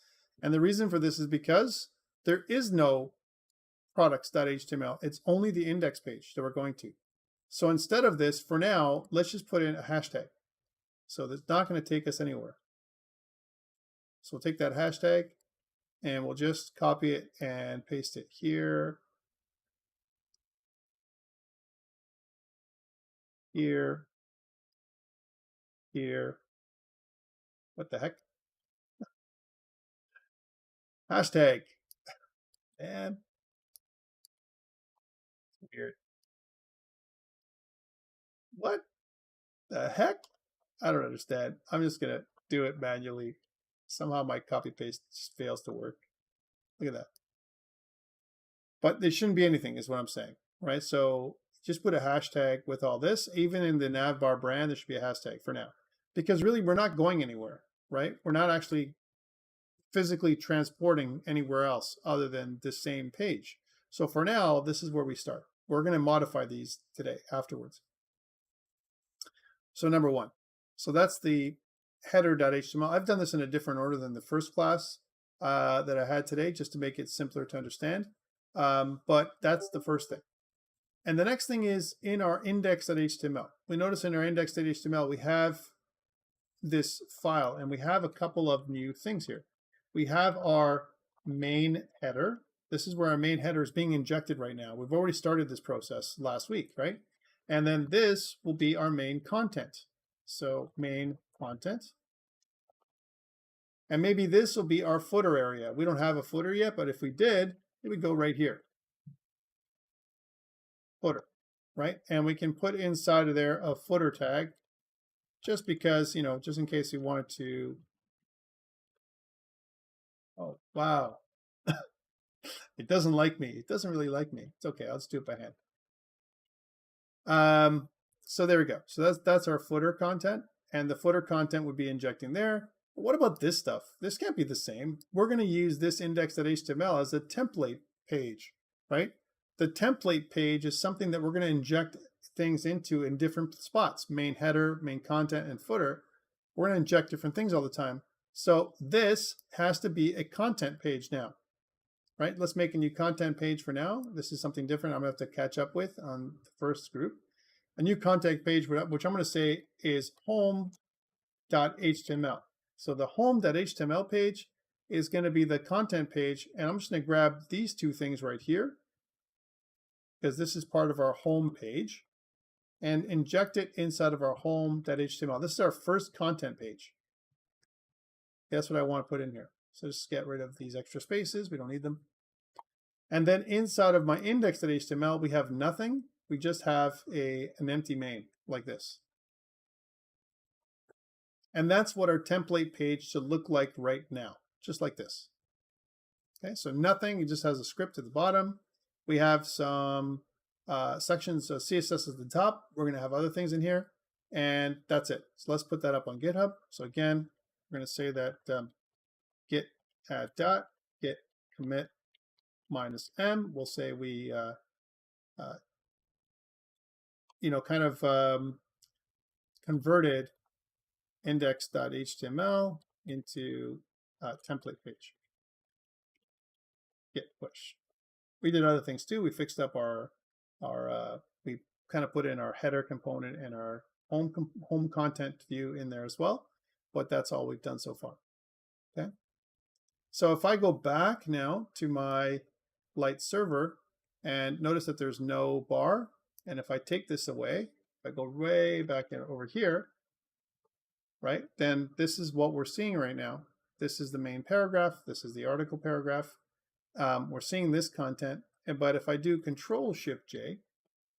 And the reason for this is because there is no products.html. It's only the index page that we're going to. So instead of this, for now, let's just put in a hashtag. So that's not going to take us anywhere. So we'll take that hashtag and we'll just copy it and paste it here, here, here. What the heck? Hashtag. And weird. What the heck? I don't understand. I'm just going to do it manually. Somehow my copy paste just fails to work. Look at that. But there shouldn't be anything is what I'm saying, right? So just put a hashtag with all this. Even in the navbar brand, there should be a hashtag for now. Because really, we're not going anywhere, right? We're not actually physically transporting anywhere else other than this same page. So for now, this is where we start. We're going to modify these today afterwards. So number one. So that's the header.html. I've done this in a different order than the first class that I had today, just to make it simpler to understand. But that's the first thing. And the next thing is in our index.html. We notice in our index.html, we have this file, and we have a couple of new things here. We have our main header. This is where our main header is being injected right now. We've already started this process last week, right? And then this will be our main content. So main content. And maybe this will be our footer area. We don't have a footer yet, but if we did, it would go right here. Footer, right? And we can put inside of there a footer tag just because, just in case we wanted to. Oh, wow. It doesn't like me. It doesn't really like me. It's okay. I'll just do it by hand. So there we go. So that's our footer content, and the footer content would be injecting there. But what about this stuff? This can't be the same. We're going to use this index.html as a template page, right? The template page is something that we're going to inject things into in different spots, main header, main content, and footer. We're going to inject different things all the time. So this has to be a content page now, right? Let's make a new content page for now. This is something different I'm going to have to catch up with on the first group. A new content page, which I'm going to say is home.html. So the home.html page is going to be the content page, and I'm just going to grab these two things right here, because this is part of our home page, and inject it inside of our home.html. This is our first content page. That's what I want to put in here. So just get rid of these extra spaces. We don't need them. And then inside of my index.html, we have nothing. We just have an empty main like this. And that's what our template page should look like right now, just like this. Okay, so nothing. It just has a script at the bottom. We have some sections of CSS at the top. We're going to have other things in here, and that's it. So let's put that up on GitHub. So again, we're going to say that git add dot git commit -m. We'll say we converted index.html into a template page. Git push. We did other things too. We fixed up we kind of put in our header component and our home content view in there as well, but that's all we've done so far. Okay. So if I go back now to my Light server and notice that there's no bar, and if I take this away, if I go way back over here, right, then this is what we're seeing right now. This is the main paragraph. This is the article paragraph. We're seeing this content, but if I do Control-Shift-J,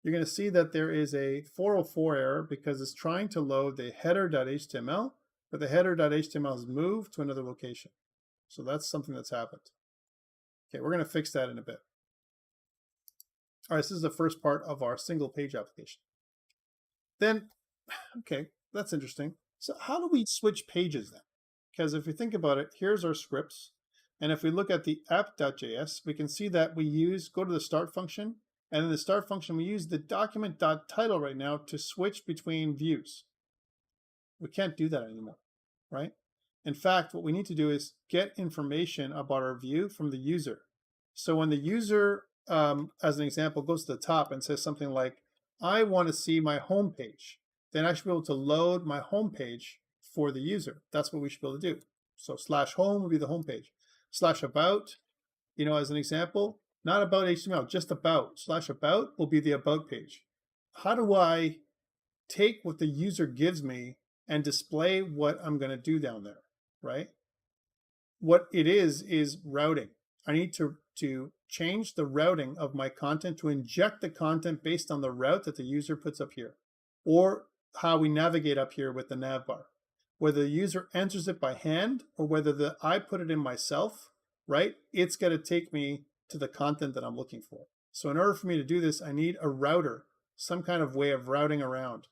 you're going to see that there is a 404 error because it's trying to load the header.html, but the header.html has moved to another location. So that's something that's happened. Okay, we're going to fix that in a bit. All right, this is the first part of our single page application. Then, okay, that's interesting. So how do we switch pages then? Because if you think about it, here's our scripts. And if we look at the app.js, we can see that we go to the start function. And in the start function, we use the document.title right now to switch between views. We can't do that anymore, right? In fact, what we need to do is get information about our view from the user. So when the user, as an example, goes to the top and says something like, I want to see my home page, then I should be able to load my home page for the user. That's what we should be able to do. So /home would be the home page. /about, as an example, not about HTML, just about. /about will be the about page. How do I take what the user gives me and display what I'm going to do down there, right? What it is routing. I need to change the routing of my content to inject the content based on the route that the user puts up here, or how we navigate up here with the nav bar. Whether the user enters it by hand or whether I put it in myself, right? It's going to take me to the content that I'm looking for. So in order for me to do this, I need a router, some kind of way of routing around.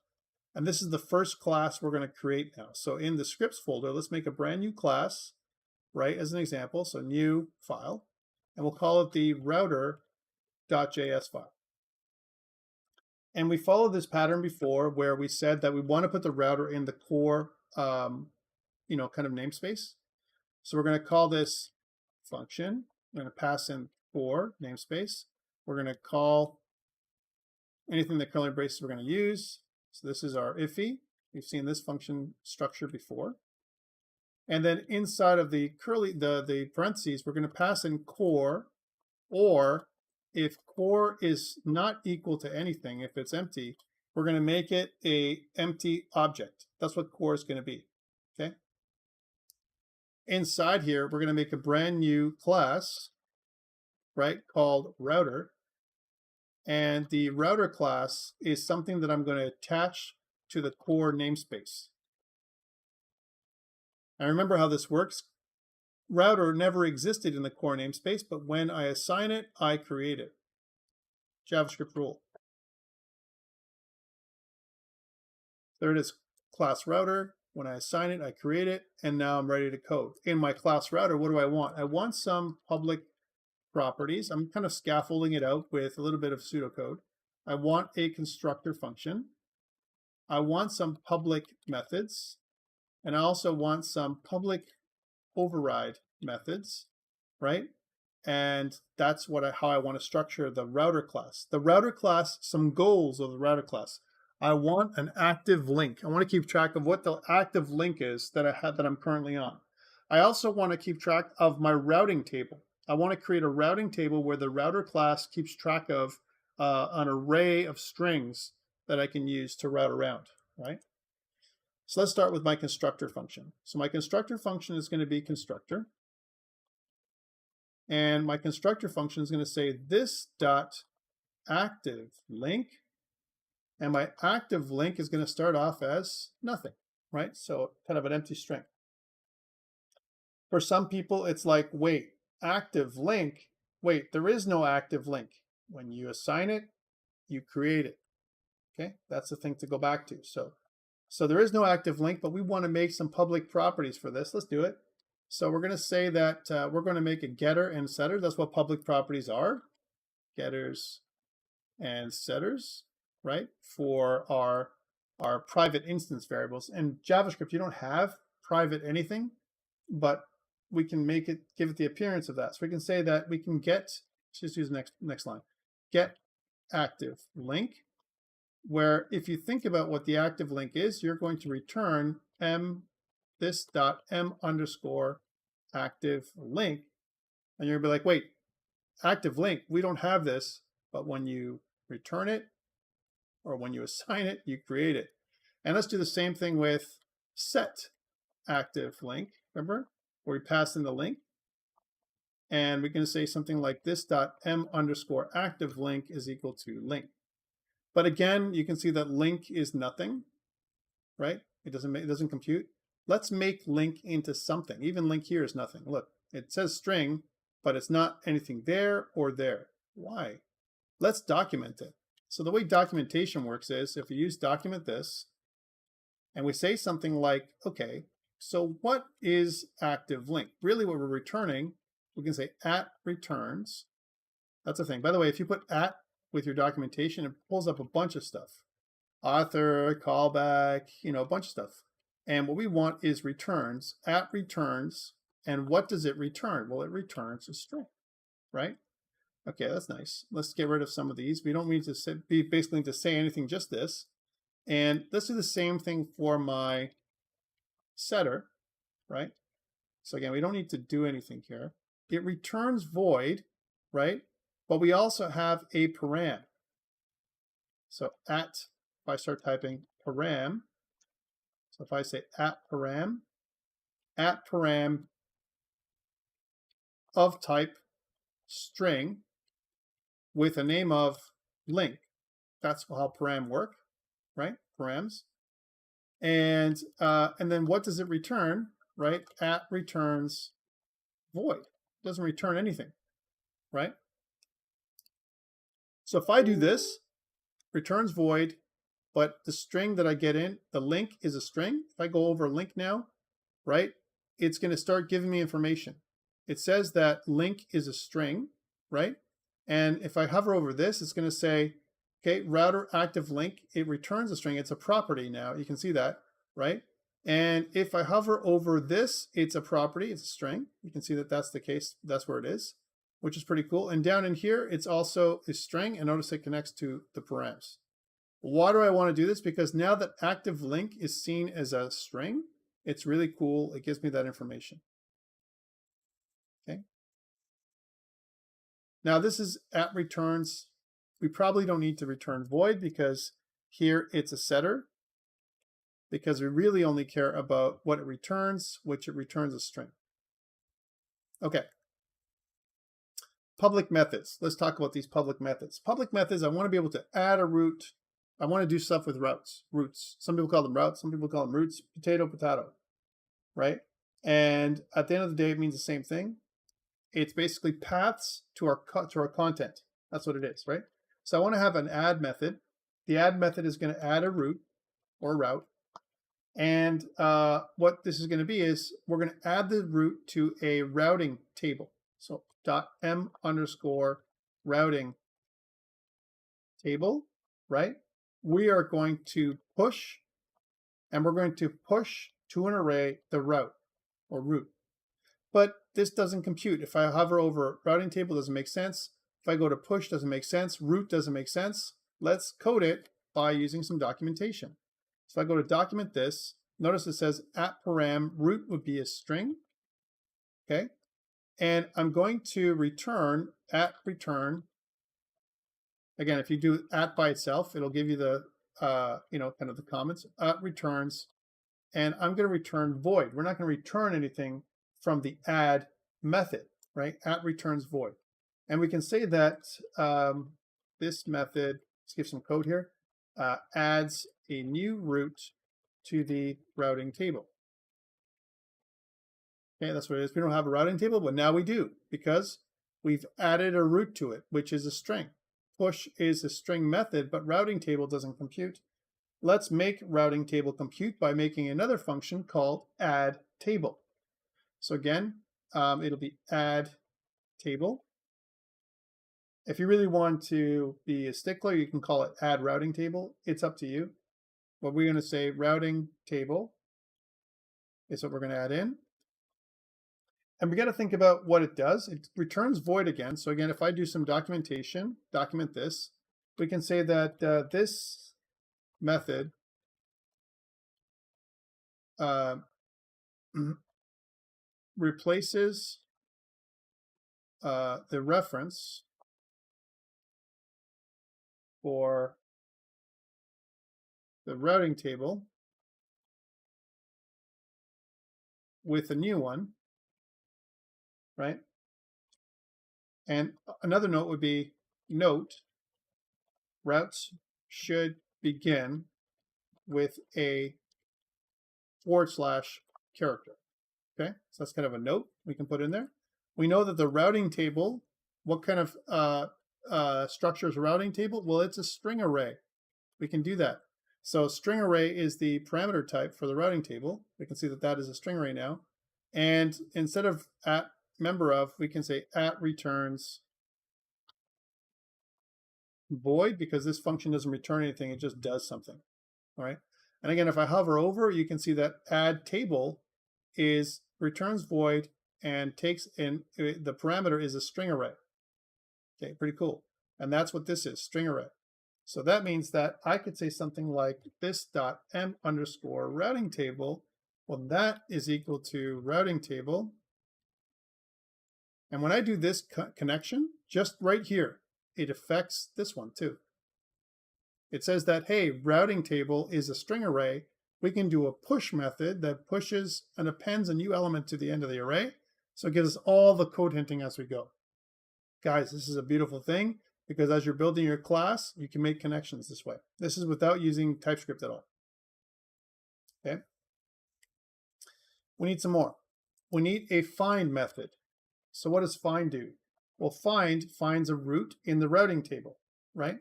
And this is the first class we're going to create now. So in the scripts folder, let's make a brand new class, right, as an example. So new file, and we'll call it the router.js file. And we followed this pattern before where we said that we want to put the router in the core, kind of namespace. So we're going to call this function. We're going to pass in core namespace. We're going to call anything that curly braces we're going to use. So this is our iffy. We've seen this function structure before. And then inside of the the parentheses, we're going to pass in core, or if core is not equal to anything, if it's empty, we're going to make it a empty object. That's what core is going to be, okay? Inside here, we're going to make a brand new class, right, called router. And the router class is something that I'm going to attach to the core namespace. And remember how this works. Router never existed in the core namespace, but when I assign it, I create it. JavaScript rule. There it is, class router. When I assign it, I create it, and now I'm ready to code. In my class router, what do I want? I want some public properties. I'm kind of scaffolding it out with a little bit of pseudocode. I want a constructor function. I want some public methods. And I also want some public override methods, right? And that's how I want to structure the router class. The router class, some goals of the router class. I want an active link. I want to keep track of what the active link is that I'm currently on. I also want to keep track of my routing table. I want to create a routing table where the router class keeps track of an array of strings that I can use to route around, right? So let's start with my constructor function. So my constructor function is going to be constructor. And my constructor function is going to say this dot active link. And my active link is going to start off as nothing, right? So kind of an empty string. For some people, it's like, wait, active link? Wait, there is no active link. When you assign it, you create it. Okay, that's the thing to go back to. So there is no active link, but we want to make some public properties for this. Let's do it. So we're going to say that we're going to make a getter and setter. That's what public properties are. Getters and setters, right? For our private instance variables. In JavaScript, you don't have private anything, but we can make it, give it the appearance of that. So we can say that we can get let's just use the next line. Get active link, where if you think about what the active link is, you're going to return this dot m underscore active link. And you're going to be like, wait, active link, we don't have this. But when you return it, or when you assign it, you create it. And let's do the same thing with set active link, remember, where we pass in the link. And we're going to say something like this dot m underscore active link is equal to link. But again, you can see that link is nothing, right? It doesn't compute. Let's make link into something. Even link here is nothing. Look, it says string, but it's not anything there or there. Why? Let's document it. So the way documentation works is if you use document this, and we say something like, okay, so what is active link? Really what we're returning, we can say at returns. That's a thing. By the way, if you put at with your documentation, it pulls up a bunch of stuff. Author, callback, a bunch of stuff. And what we want is returns, at returns. And what does it return? Well, it returns a string, right? Okay, that's nice. Let's get rid of some of these. We don't need to be basically to say anything, just this. And let's do the same thing for my setter, right? So again, we don't need to do anything here. It returns void, right? But we also have a param. So if I start typing param, so if I say at param of type string with a name of link. That's how param work, right? Params. And then what does it return, right? At returns void. It doesn't return anything, right? So if I do this, returns void, but the string that I get in, the link is a string. If I go over link now, right, it's going to start giving me information. It says that link is a string, right? And if I hover over this, it's going to say, okay, router active link, it returns a string. It's a property now. You can see that, right? And if I hover over this, it's a property. It's a string. You can see that that's the case. That's where it is, which is pretty cool. And down in here, it's also a string. And notice it connects to the params. Why do I want to do this? Because now that active link is seen as a string, it's really cool. It gives me that information. Okay. Now this is at returns. We probably don't need to return void because here it's a setter, because we really only care about what it returns, which it returns a string. Okay. Public methods. Let's talk about these public methods. Public methods, I want to be able to add a root. I want to do stuff with roots. Some people call them routes. Some people call them roots. Potato, right? And at the end of the day, it means the same thing. It's basically paths to our content. That's what it is, right? So I want to have an add method. The add method is going to add a root or route. And what this is going to be is we're going to add the root to a routing table. So .m underscore routing table, right? We are going to push, and we're going to push to an array the route or root. But this doesn't compute. If I hover over routing table, doesn't make sense. If I go to push, doesn't make sense. Root doesn't make sense. Let's code it by using some documentation. So if I go to document this, notice it says at param root would be a string, okay? And I'm going to return at return. Again, if you do at by itself, it'll give you the, kind of the comments, at returns. And I'm going to return void. We're not going to return anything from the add method, right? At returns void. And we can say that this method, let's give some code here, adds a new route to the routing table. Okay, that's what it is. We don't have a routing table, but now we do, because we've added a route to it, which is a string. Push is a string method, but routing table doesn't compute. Let's make routing table compute by making another function called add table. So again, it'll be add table. If you really want to be a stickler, you can call it add routing table. It's up to you. But we're going to say routing table is what we're going to add in. And we got to think about what it does. It returns void again. So again, if I do some documentation, document this, we can say that this method replaces the reference for the routing table with a new one, right? And another note would be, note, routes should begin with a / character. Okay, so that's kind of a note we can put in there. We know that the routing table, what kind of structure is a routing table? Well, it's a string array. We can do that. So string array is the parameter type for the routing table. We can see that that is a string array now. And instead of at member of, we can say at returns void, because this function doesn't return anything, it just does something. All right. And again, if I hover over, you can see that add table is returns void and takes in the parameter is a string array. Okay, pretty cool. And that's what this is, string array. So that means that I could say something like this dot m underscore routing table. Well, that is equal to routing table. And when I do this connection, just right here, it affects this one too. It says that, hey, routing table is a string array. We can do a push method that pushes and appends a new element to the end of the array. So it gives us all the code hinting as we go. Guys, this is a beautiful thing because as you're building your class, you can make connections this way. This is without using TypeScript at all. Okay. We need some more. We need a find method. So what does find do? Well, find finds a root in the routing table, right?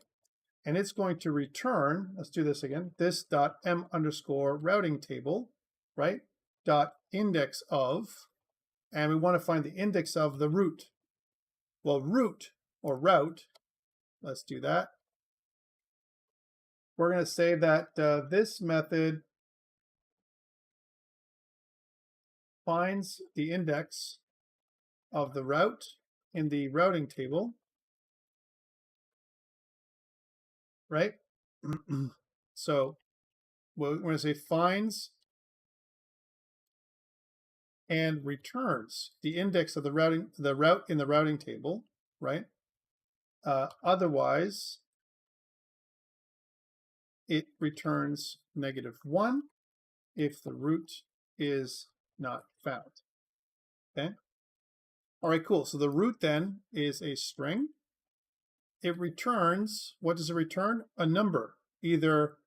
And it's going to return, let's do this again, this dot m underscore routing table, right? Dot index of, and we want to find the index of the root. Well, root or route, let's do that. We're going to say that this method finds the index of the route in the routing table, right? So we're going to say finds and returns the index of the route in the routing table, right? Otherwise, it returns -1 if the root is not found. Okay. All right, cool. So the root then is a string. It returns, what does it return? A number, either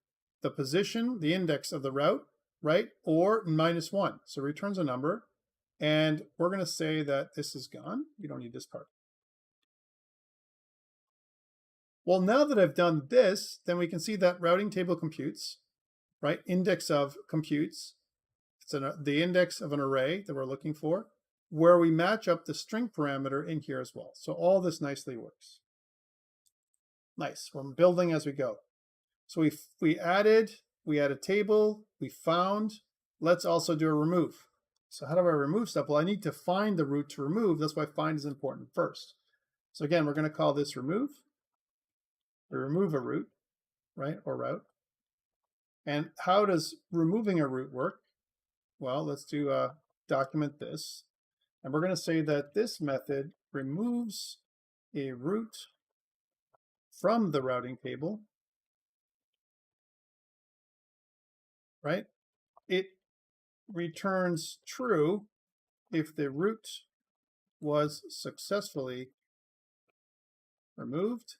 the position, the index of the route, right? Or -1. So it returns a number. And we're going to say that this is gone. You don't need this part. Well, now that I've done this, then we can see that routing table computes, right? Index of computes. It's the index of an array that we're looking for, where we match up the string parameter in here as well. So all this nicely works. Nice. We're building as we go. So we added a table, we found. Let's also do a remove. So how do I remove stuff? Well, I need to find the root to remove. That's why find is important first. So again, we're going to call this remove. We remove a root, right, or route. And how does removing a root work? Well, let's do document this. And we're going to say that this method removes a root from the routing table, right? It returns true if the root was successfully removed.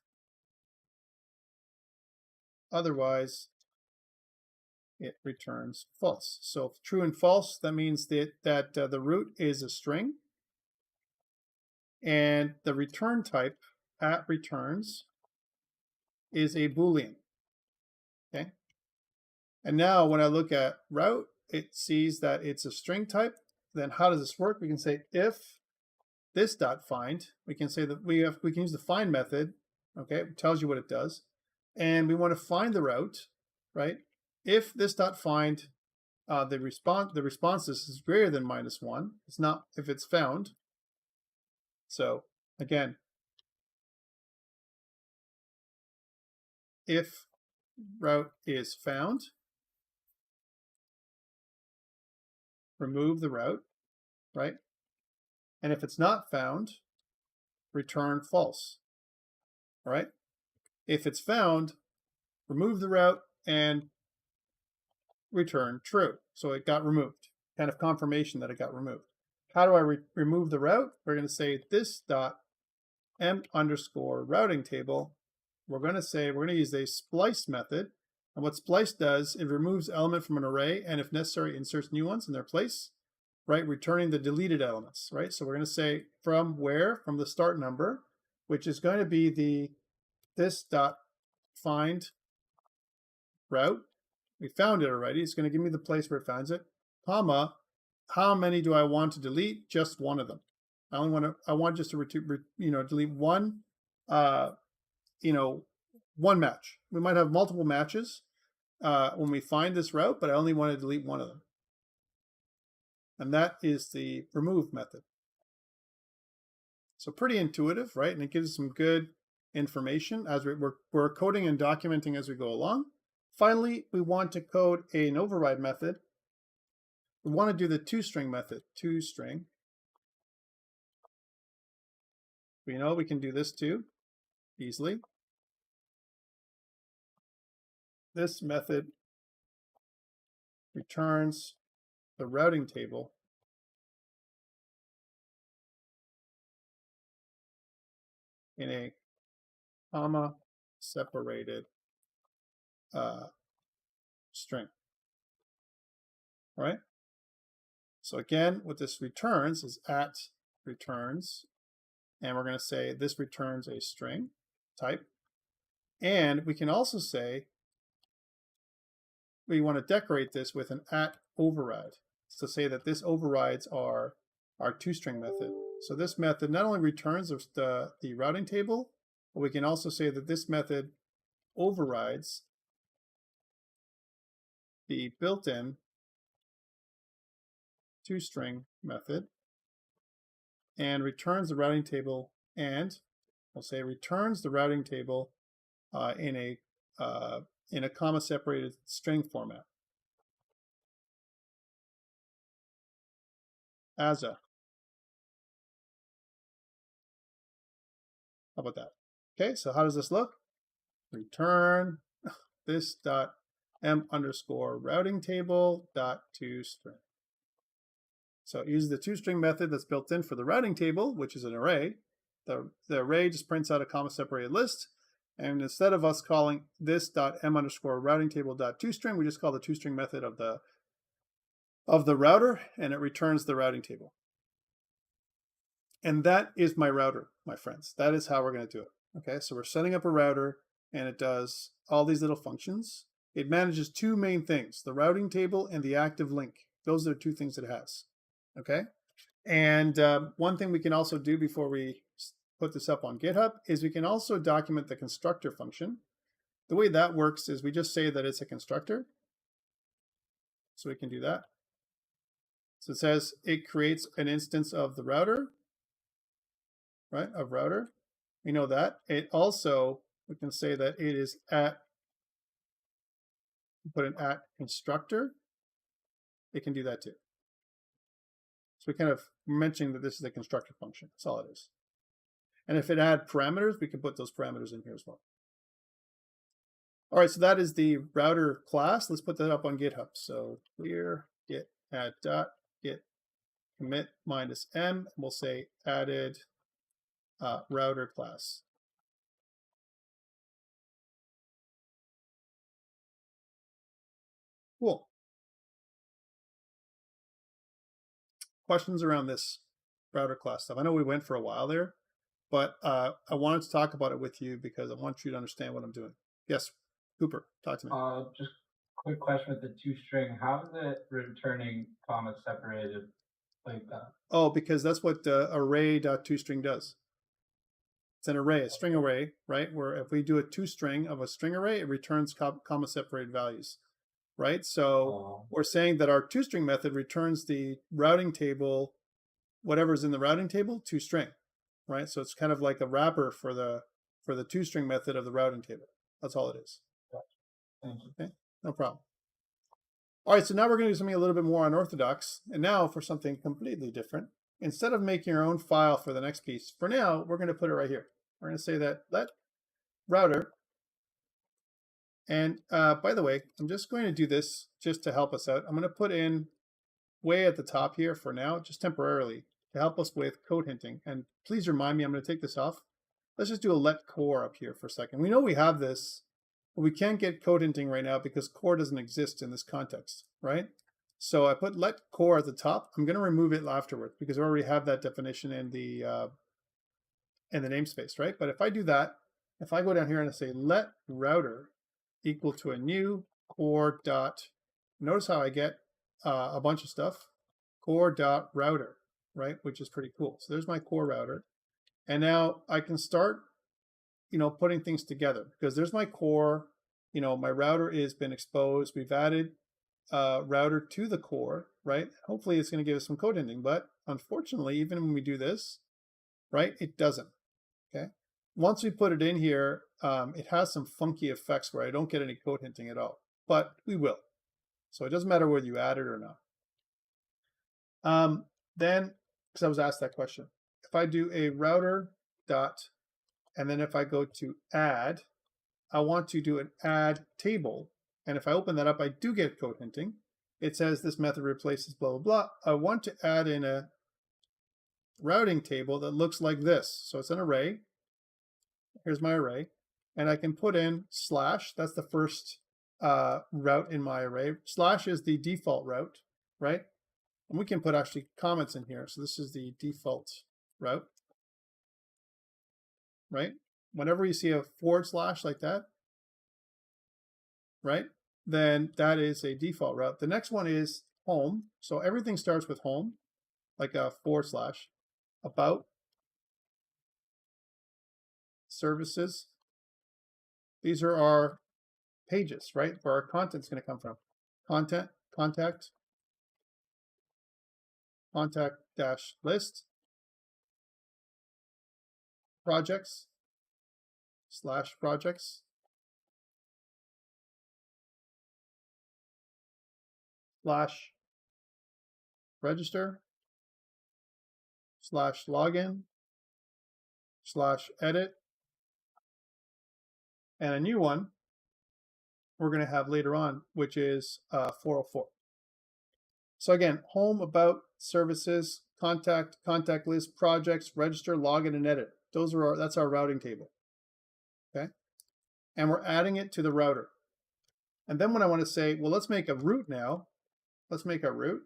Otherwise, it returns false. So true and false, that means that the root is a string. And the return type at returns is a Boolean. Okay. And now when I look at route, it sees that it's a string type. Then how does this work? We can say if this dot find, we can say that we can use the find method. Okay, it tells you what it does. And we want to find the route, right? If this dot find the response is greater than -1. It's not if it's found. So again, if route is found, remove the route, right? And if it's not found, return false, right? If it's found, remove the route and return true. So it got removed, kind of confirmation that it got removed. How do I remove the route? We're going to say this dot m underscore routing table. We're going to use a splice method. And what splice does, it removes element from an array and if necessary, inserts new ones in their place, right? Returning the deleted elements, right? So we're going to say from where, from the start number, which is going to be the this dot find route. We found it already. It's going to give me the place where it finds it, comma, how many do I want to delete? Just one of them. I want just to delete one, one match. We might have multiple matches when we find this route, but I only want to delete one of them. And that is the remove method. So pretty intuitive, right? And it gives some good information as we're coding and documenting as we go along. Finally, we want to code an override method. We want to do the toString method, toString. We know we can do this too, easily. This method returns the routing table in a comma separated string, right? So again, what this returns is @returns, and we're going to say this returns a string type. And we can also say we want to decorate this with an @override to say that this overrides our toString method. So this method not only returns the routing table, but we can also say that this method overrides the built-in toString method and returns the routing table, and we'll say returns the routing table in a comma separated string format. How about that? Okay, so how does this look? Return this dot m underscore routing table dot toString. So it uses the toString method that's built in for the routing table, which is an array. The array just prints out a comma separated list. And instead of us calling this dot m underscore routing table dot toString, we just call the toString method of the router, and it returns the routing table. And that is my router, my friends. That is how we're going to do it. Okay, so we're setting up a router, and it does all these little functions. It manages two main things, the routing table and the active link. Those are the two things it has. Okay, and one thing we can also do before we put this up on GitHub is we can also document the constructor function. The way that works is we just say that it's a constructor. So we can do that. So it says it creates an instance of the router, right, of router. We know that. It also, we can say that it is put an @constructor. It can do that too. So we kind of mentioning that this is a constructor function. That's all it is. And if it had parameters, we can put those parameters in here as well. All right, so that is the router class. Let's put that up on GitHub. So clear git add dot git commit -m, and we'll say added router class. Cool. Questions around this router class stuff? I know we went for a while there, but I wanted to talk about it with you because I want you to understand what I'm doing. Yes, Cooper, talk to me. Just quick question with the toString. How is it returning comma separated like that? Oh, because that's what array.toString does. It's an array, a string array, right? Where if we do a toString of a string array, it returns comma separated values. right? So we're saying that our toString method returns the routing table, whatever's in the routing table, toString, right? So it's kind of like a wrapper for the toString method of the routing table. That's all it is. Okay, no problem. All right, so now we're going to do something a little bit more unorthodox, and now for something completely different. Instead of making your own file for the next piece, for now, we're going to put it right here. We're going to say that let router, and by the way, I'm just going to do this just to help us out. I'm going to put in way at the top here for now, just temporarily, to help us with code hinting. And please remind me, I'm going to take this off. Let's just do a let core up here for a second. We know we have this, but we can't get code hinting right now because core doesn't exist in this context, right? So I put let core at the top. I'm going to remove it afterwards because I already have that definition in the namespace, right? But if I do that, if I go down here and I say let router equal to a new core dot, notice how I get a bunch of stuff, core dot router, right? Which is pretty cool. So there's my core router. And now I can start, putting things together because there's my core, my router has been exposed. We've added router to the core, right? Hopefully it's going to give us some code hinting, but unfortunately, even when we do this, right, it doesn't, okay? Once we put it in here, it has some funky effects where I don't get any code hinting at all, but we will. So it doesn't matter whether you add it or not. Then, because I was asked that question, if I do a router dot, and then if I go to add, I want to do an add table. And if I open that up, I do get code hinting. It says this method replaces blah, blah, blah. I want to add in a routing table that looks like this. So it's an array. Here's my array. And I can put in slash. That's the first route in my array. Slash is the default route, right? And we can put actually comments in here. So this is the default route, right? Whenever you see a forward slash like that, right, then that is a default route. The next one is home. So everything starts with home, like a forward slash, about, services. These are our pages, right, where our content's going to come from. Content, contact dash list, projects, slash projects, slash register, slash login, slash edit, and a new one we're going to have later on, which is 404. So again, home, about, services, contact list, projects, register, login, and edit. That's our routing table. Okay, and we're adding it to the router. And then when I want to say, well, let's make a root now. Let's make a root.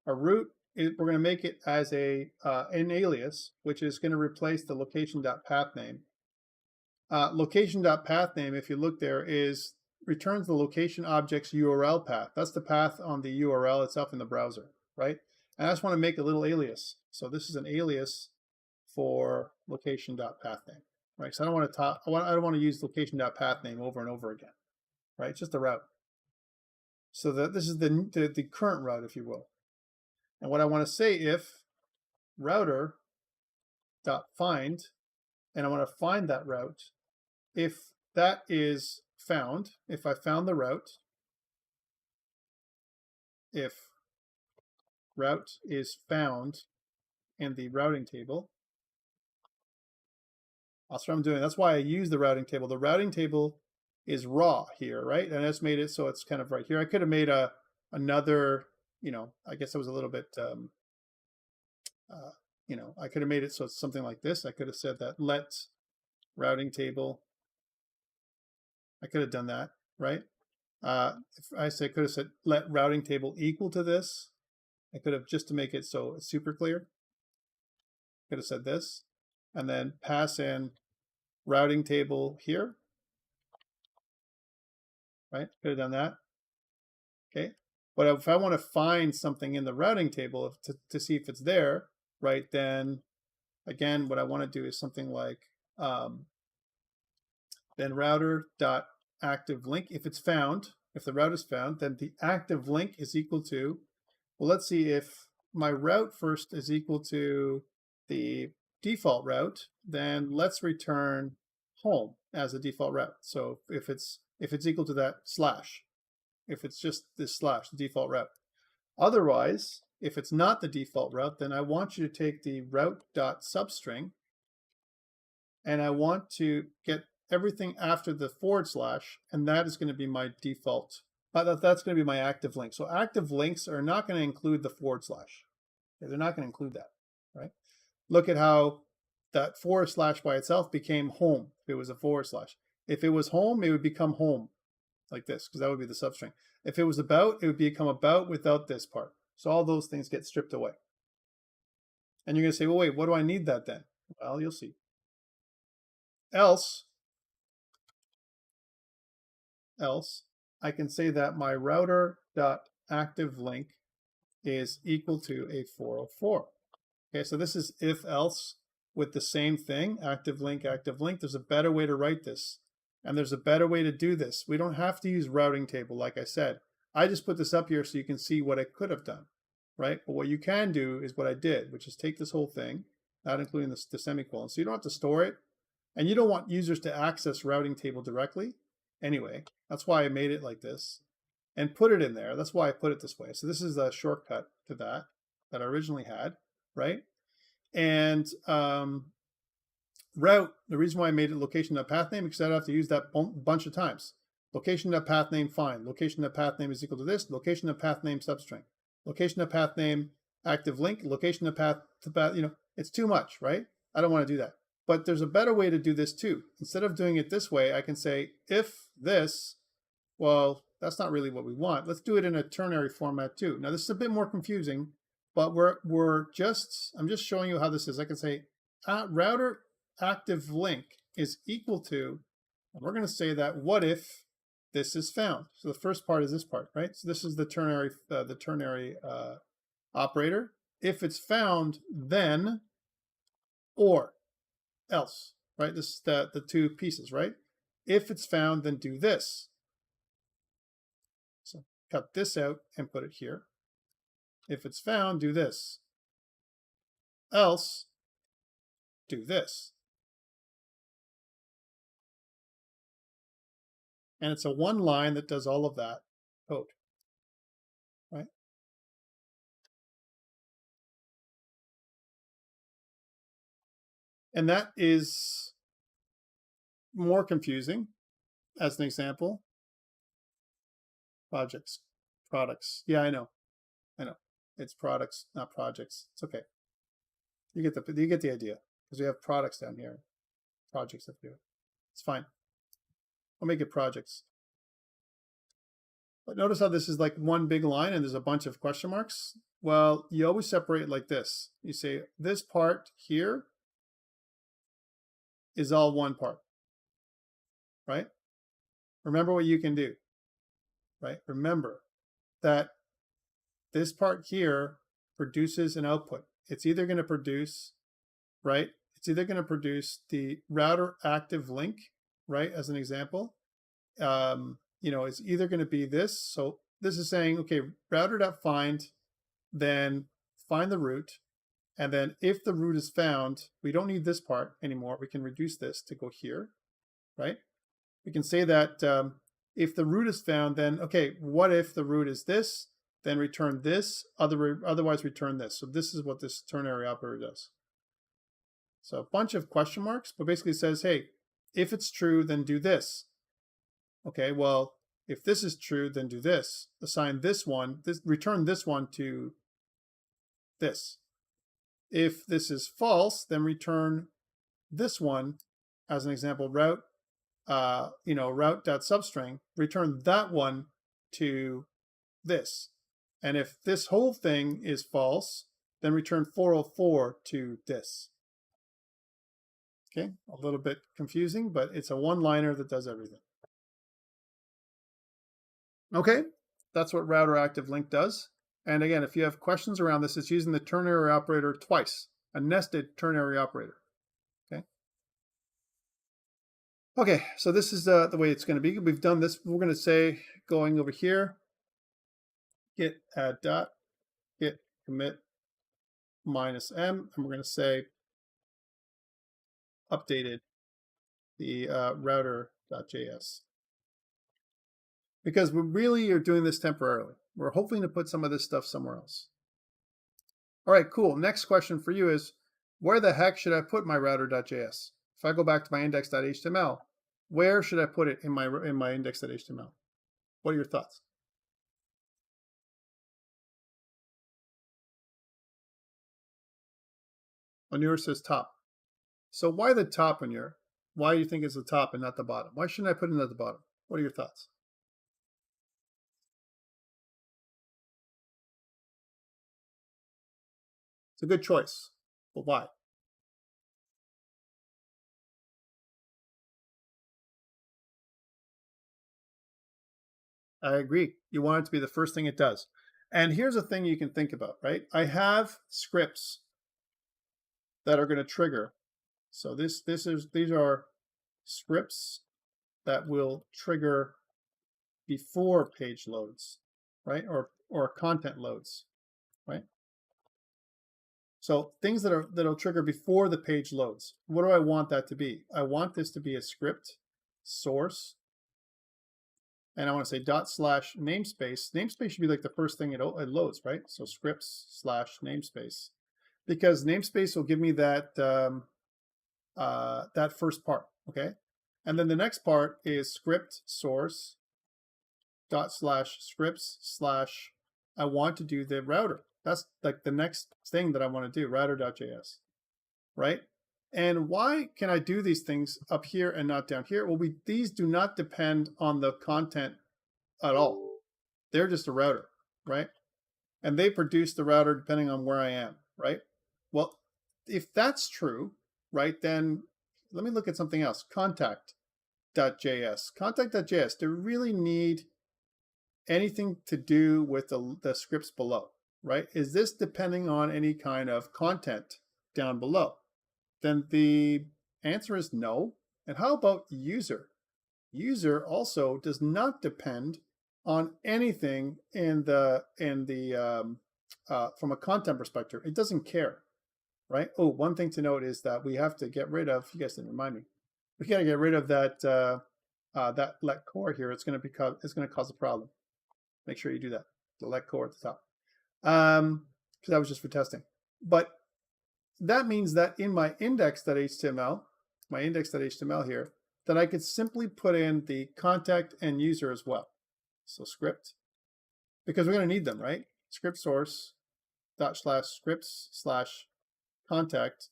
A root, we're going to make it as an alias, which is going to replace the location.path name. Location.path name, if you look there, returns the location object's URL path. That's the path on the URL itself in the browser, right? And I just want to make a little alias. So this is an alias for location.path name, right? So I don't want to use location.path name over and over again, right? It's just a route. So this is the current route, if you will. And what I want to say, if router.find, and I want to find that route, if that is found, if I found the route, if route is found in the routing table, that's what I'm doing. That's why I use the routing table. The routing table is raw here, right? And I just made it so it's kind of right here. I could have made another, I guess I was a little bit, I could have made it so it's something like this. I could have said that let routing table. I could have done that, right? If I could have said let routing table equal to this. I could have, just to make it so it's super clear, could have said this, and then pass in routing table here, right? Could have done that, okay? But if I want to find something in the routing table to see if it's there, right, then again, what I want to do is something like then router.active link. If it's found, if the route is found, then the active link is equal to, well, let's see, if my route first is equal to the default route, then let's return home as a default route. So if it's equal to that slash, if it's just this slash, the default route. Otherwise, if it's not the default route, then I want you to take the route.substring and I want to get everything after the forward slash, and that is going to be my default. That's going to be my active link. So active links are not going to include the forward slash. They're not going to include that, right? Look at how that forward slash by itself became home if it was a forward slash. If it was home, it would become home like this, because that would be the substring. If it was about, it would become about without this part. So all those things get stripped away. And you're going to say, well, wait, what do I need that then? Well, you'll see. Else, I can say that my router.activeLink is equal to a 404. Okay, so this is if else with the same thing, active link. There's a better way to write this, and there's a better way to do this. We don't have to use routing table, like I said. I just put this up here so you can see what I could have done, right? But what you can do is what I did, which is take this whole thing, not including the semicolon. So you don't have to store it, and you don't want users to access routing table directly. Anyway, that's why I made it like this and put it in there. That's why I put it this way. So this is a shortcut to that I originally had, right? And route, the reason why I made it location.pathname, because I'd have to use that bunch of times. Location.pathname find, location.pathname is equal to this, location.pathname substring, location.pathname active link, location.path, it's too much, right? I don't want to do that. But there's a better way to do this too. Instead of doing it this way, I can say if this, well, that's not really what we want. Let's do it in a ternary format too. Now this is a bit more confusing, but I'm just showing you how this is. I can say router active link is equal to, and we're going to say that what if this is found. So the first part is this part, right? So this is the ternary operator. If it's found, then or else, right? This is the two pieces, right? If it's found, then do this. So cut this out and put it here. If it's found, do this. Else, do this. And it's a one line that does all of that code, right? And that is more confusing. As an example, products. Yeah, I know. It's products, not projects. It's okay. You get the idea, because we have products down here, projects up here. It's fine. I'll make it projects. But notice how this is like one big line and there's a bunch of question marks. Well, you always separate it like this. You say this part here is all one part, right? Remember what you can do, right? Remember that this part here produces an output. It's either going to produce, right? It's either going to produce the router active link, right? As an example, it's either going to be this. So this is saying, okay, router.find, then find the root. And then if the root is found, we don't need this part anymore. We can reduce this to go here, right? We can say that if the root is found, then, okay, what if the root is this? Then return this, otherwise return this. So this is what this ternary operator does. So a bunch of question marks, but basically says, hey, if it's true, then do this. Okay, well, if this is true, then do this. Assign this one, return this one to this. If this is false, then return this one as an example, route.substring, return that one to this. And if this whole thing is false, then return 404 to this. Okay, a little bit confusing, but it's a one-liner that does everything. Okay, that's what router active link does. And again, if you have questions around this, it's using the ternary operator twice, a nested ternary operator. Okay, so this is the way it's going to be. We've done this. We're going to say going over here, git add dot, git commit -m, and we're going to say updated the router.js. Because we really are doing this temporarily. We're hoping to put some of this stuff somewhere else. All right, cool. Next question for you is, where the heck should I put my router.js? If I go back to my index.html, where should I put it in my index.html? What are your thoughts? Onur says top. So why the top, Onur? Why do you think it's the top and not the bottom? Why shouldn't I put it at the bottom? What are your thoughts? It's a good choice, but why? I agree. You want it to be the first thing it does. And here's a thing you can think about, right? I have scripts that are going to trigger. So these are scripts that will trigger before page loads, right? Or content loads, right? So things that'll trigger before the page loads. What do I want that to be? I want this to be a script source, and I want to say /namespace. Namespace should be like the first thing it loads, right? So scripts /namespace, because namespace will give me that that first part, okay? And then the next part is script source /scripts/ I want to do the router. That's like the next thing that I want to do, router.js, right? And why can I do these things up here and not down here? Well, these do not depend on the content at all. They're just a router, right? And they produce the router depending on where I am, right? Well, if that's true, right, then let me look at something else. Contact.js. Contact.js, do we really need anything to do with the scripts below, right? Is this depending on any kind of content down below? Then the answer is no. And how about user? User also does not depend on anything in the from a content perspective. It doesn't care, right? Oh, one thing to note is that we have to get rid of. You guys didn't remind me. We got to get rid of that that let core here. It's going to cause a problem. Make sure you do that. The let core at the top, because that was just for testing. But that means that in my index.html here, that I could simply put in the contact and user as well. So script, because we're going to need them, right? Script source /scripts/ contact,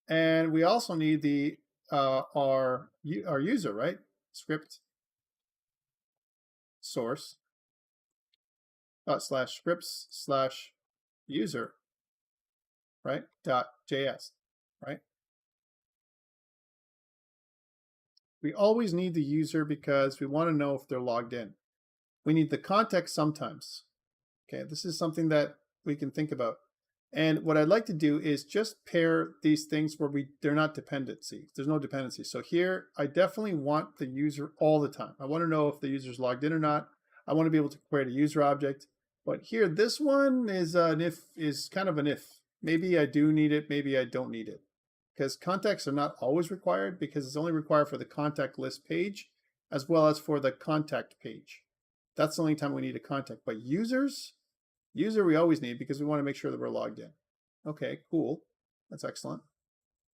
and we also need the our user, right? Script source /scripts/ user, right? .js, right? We always need the user because we want to know if they're logged in. We need the context sometimes. Okay, this is something that we can think about. And what I'd like to do is just pair these things where they're not dependency. There's no dependency. So here, I definitely want the user all the time. I want to know if the user's logged in or not. I want to be able to create a user object. But here, this one is kind of an if. Maybe I do need it, maybe I don't need it. Because contacts are not always required, because it's only required for the contact list page as well as for the contact page. That's the only time we need a contact. But user we always need, because we want to make sure that we're logged in. Okay, cool. That's excellent.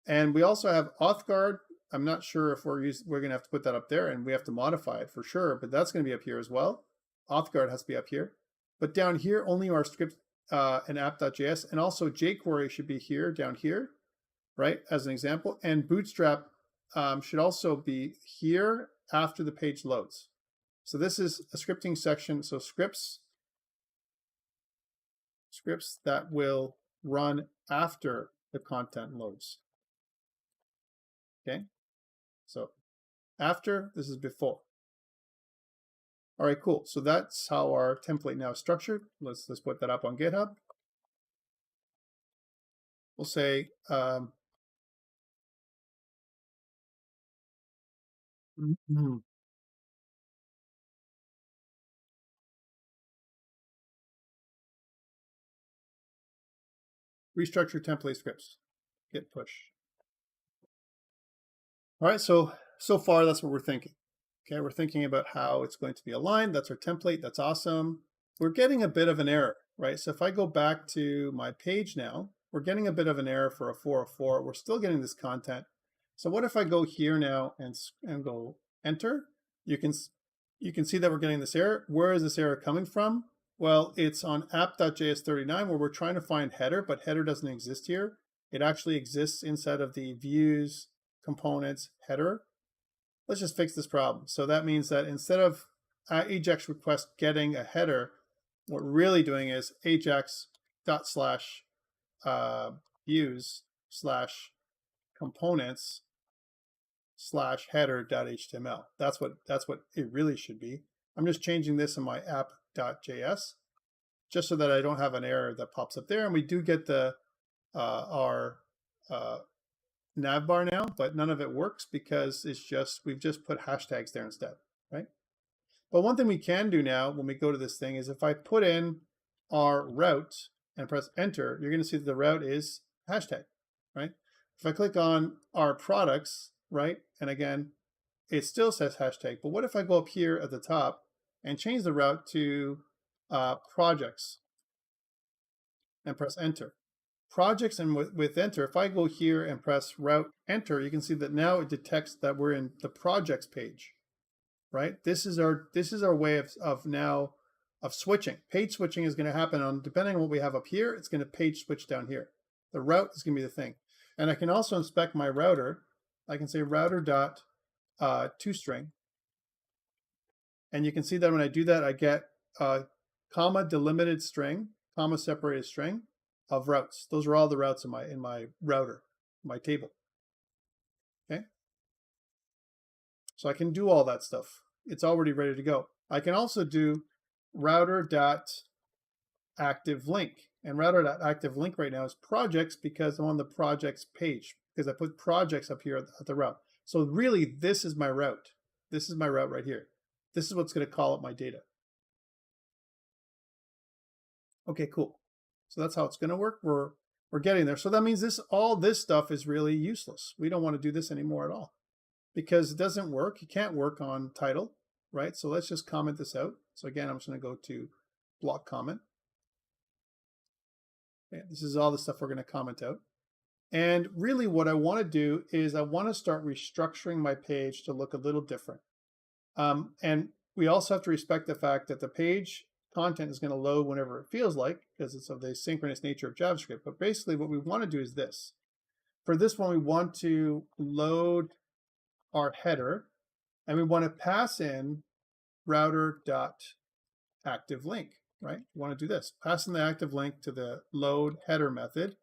And we also have authguard. I'm not sure if we're going to have to put that up there, and we have to modify it for sure, but that's going to be up here as well. Authguard has to be up here. But down here, only our script and app.js, and also jQuery should be here, down here, right, as an example. And Bootstrap should also be here after the page loads. So this is a scripting section. So scripts that will run after the content loads. Okay, so after, this is before. All right, cool. So that's how our template now is structured. Let's put that up on GitHub. We'll say Mhm. Restructure template scripts, git push. All right, so far that's what we're thinking. Okay, we're thinking about how it's going to be aligned. That's our template. That's awesome. We're getting a bit of an error, right? So if I go back to my page now, we're getting a bit of an error for a 404. We're still getting this content. So what if I go here now and go enter? You can see that we're getting this error. Where is this error coming from? Well, it's on app.js39 where we're trying to find header, but header doesn't exist here. It actually exists inside of the views components header. Let's just fix this problem. So that means that instead of Ajax request getting a header, what we're really doing is Ajax dot slash views slash components slash header dot HTML. That's what it really should be. I'm just changing this in my app.js just so that I don't have an error that pops up there. And we do get the our nav bar now, but none of it works because we've just put hashtags there instead, right? But one thing we can do now when we go to this thing is if I put in our route and press enter, you're going to see that the route is hashtag, right? If I click on our products, right, and again, it still says hashtag, but what if I go up here at the top and change the route to projects and press enter? Projects, and with enter, if I go here and press route enter, you can see that now it detects that we're in the projects page, right? This is our way of switching. Page switching is going to happen on, depending on what we have up here, it's going to page switch down here. The route is going to be the thing. And I can also inspect my router. I can say router dot toString. And you can see that when I do that, I get comma delimited string, comma separated string of routes. Those are all the routes in my router, my table. Okay. So I can do all that stuff. It's already ready to go. I can also do router.activeLink. And router.activeLink right now is projects because I'm on the projects page because I put projects up here at the route. So really, this is my route. This is my route right here. This is what's going to call up my data. Okay, cool. So that's how it's going to work. We're getting there. So that means all this stuff is really useless. We don't want to do this anymore at all because it doesn't work. You can't work on title, right? So let's just comment this out. So again, I'm just going to go to block comment. Okay, this is all the stuff we're going to comment out. And really what I want to do is I want to start restructuring my page to look a little different. And we also have to respect the fact that the page content is going to load whenever it feels like because it's of the synchronous nature of JavaScript. But basically what we want to do is this. For this one, we want to load our header and we want to pass in router.activeLink, right? We want to do this. Pass in the active link to the load header method,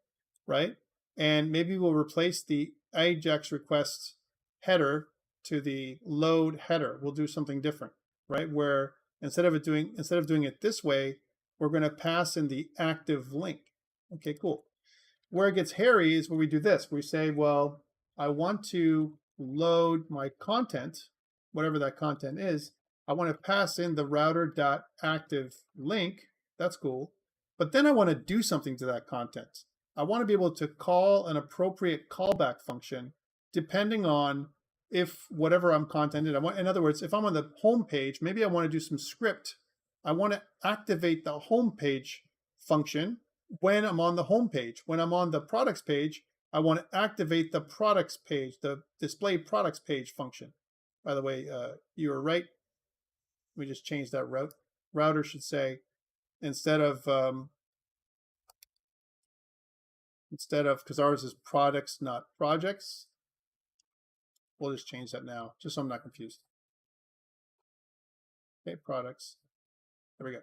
right? And maybe we'll replace the Ajax request header to the load header. We'll do something different, right? Where instead of doing it this way, we're going to pass in the active link. Okay, cool. Where it gets hairy is when we do this. We say, well, I want to load my content, whatever that content is. I want to pass in the router.activeLink. That's cool. But then I want to do something to that content. I want to be able to call an appropriate callback function depending on if whatever I'm contented. In other words, if I'm on the home page, maybe I want to do some script. I want to activate the home page function when I'm on the home page. When I'm on the products page, I want to activate the products page, the display products page function. By the way, you were right. We just changed that route. Router should say, instead of, because ours is products, not projects. We'll just change that now, just so I'm not confused. Okay, products. There we go.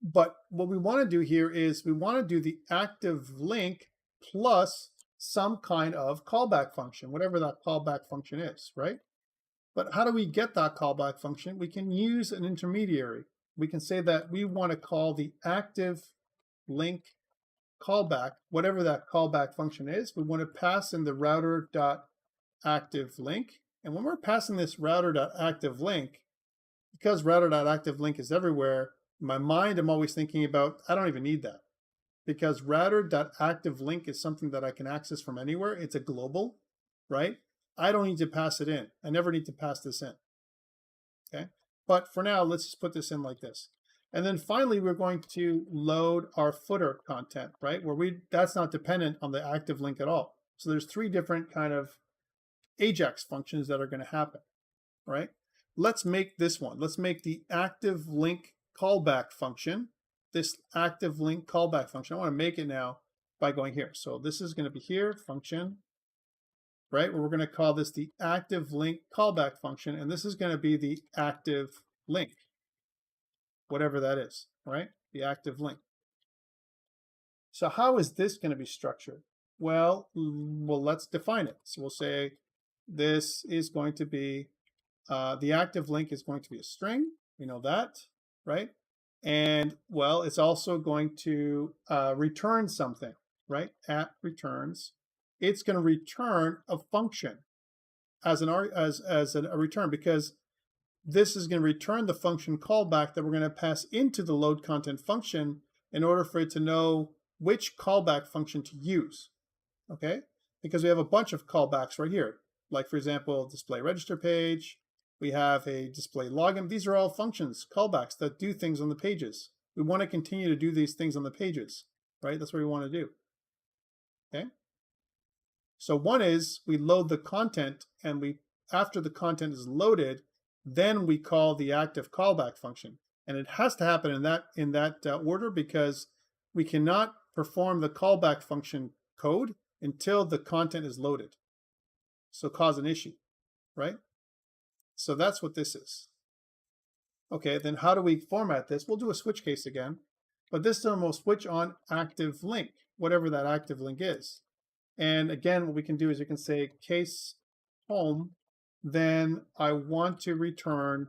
But what we want to do here is we want to do the active link plus some kind of callback function, whatever that callback function is, right? But how do we get that callback function? We can use an intermediary. We can say that we want to call the active link callback, whatever that callback function is. We want to pass in the router dot active link. And when we're passing this router.active link, because router.active link is everywhere, in my mind, I'm always thinking about, I don't even need that, because router.active link is something that I can access from anywhere. It's a global, right? I don't need to pass it in. I never need to pass this in, okay? But for now, let's just put this in like this. And then finally, we're going to load our footer content, right? Where that's not dependent on the active link at all. So there's 3 different kind of Ajax functions that are going to happen, right? Let's make this one. Let's make the active link callback function. This active link callback function, I want to make it now by going here. So this is going to be here, function, right? Where we're going to call this the active link callback function. And this is going to be the active link, whatever that is, right? The active link. So how is this going to be structured? Well, let's define it. So we'll say this is going to be, the active link is going to be a string. We know that, right? And well, it's also going to return something, right? At returns, it's going to return a function as a return, because this is going to return the function callback that we're going to pass into the load content function in order for it to know which callback function to use, okay? Because we have a bunch of callbacks right here. Like, for example, display register page. We have a display login. These are all functions, callbacks that do things on the pages. We want to continue to do these things on the pages, right? That's what we want to do, okay? So one is we load the content, and after the content is loaded, then we call the active callback function. And it has to happen in that order, because we cannot perform the callback function code until the content is loaded. So cause an issue, right? So that's what this is. Okay, then how do we format this? We'll do a switch case again, but this time we'll switch on active link, whatever that active link is. And again, what we can do is you can say case home, then I want to return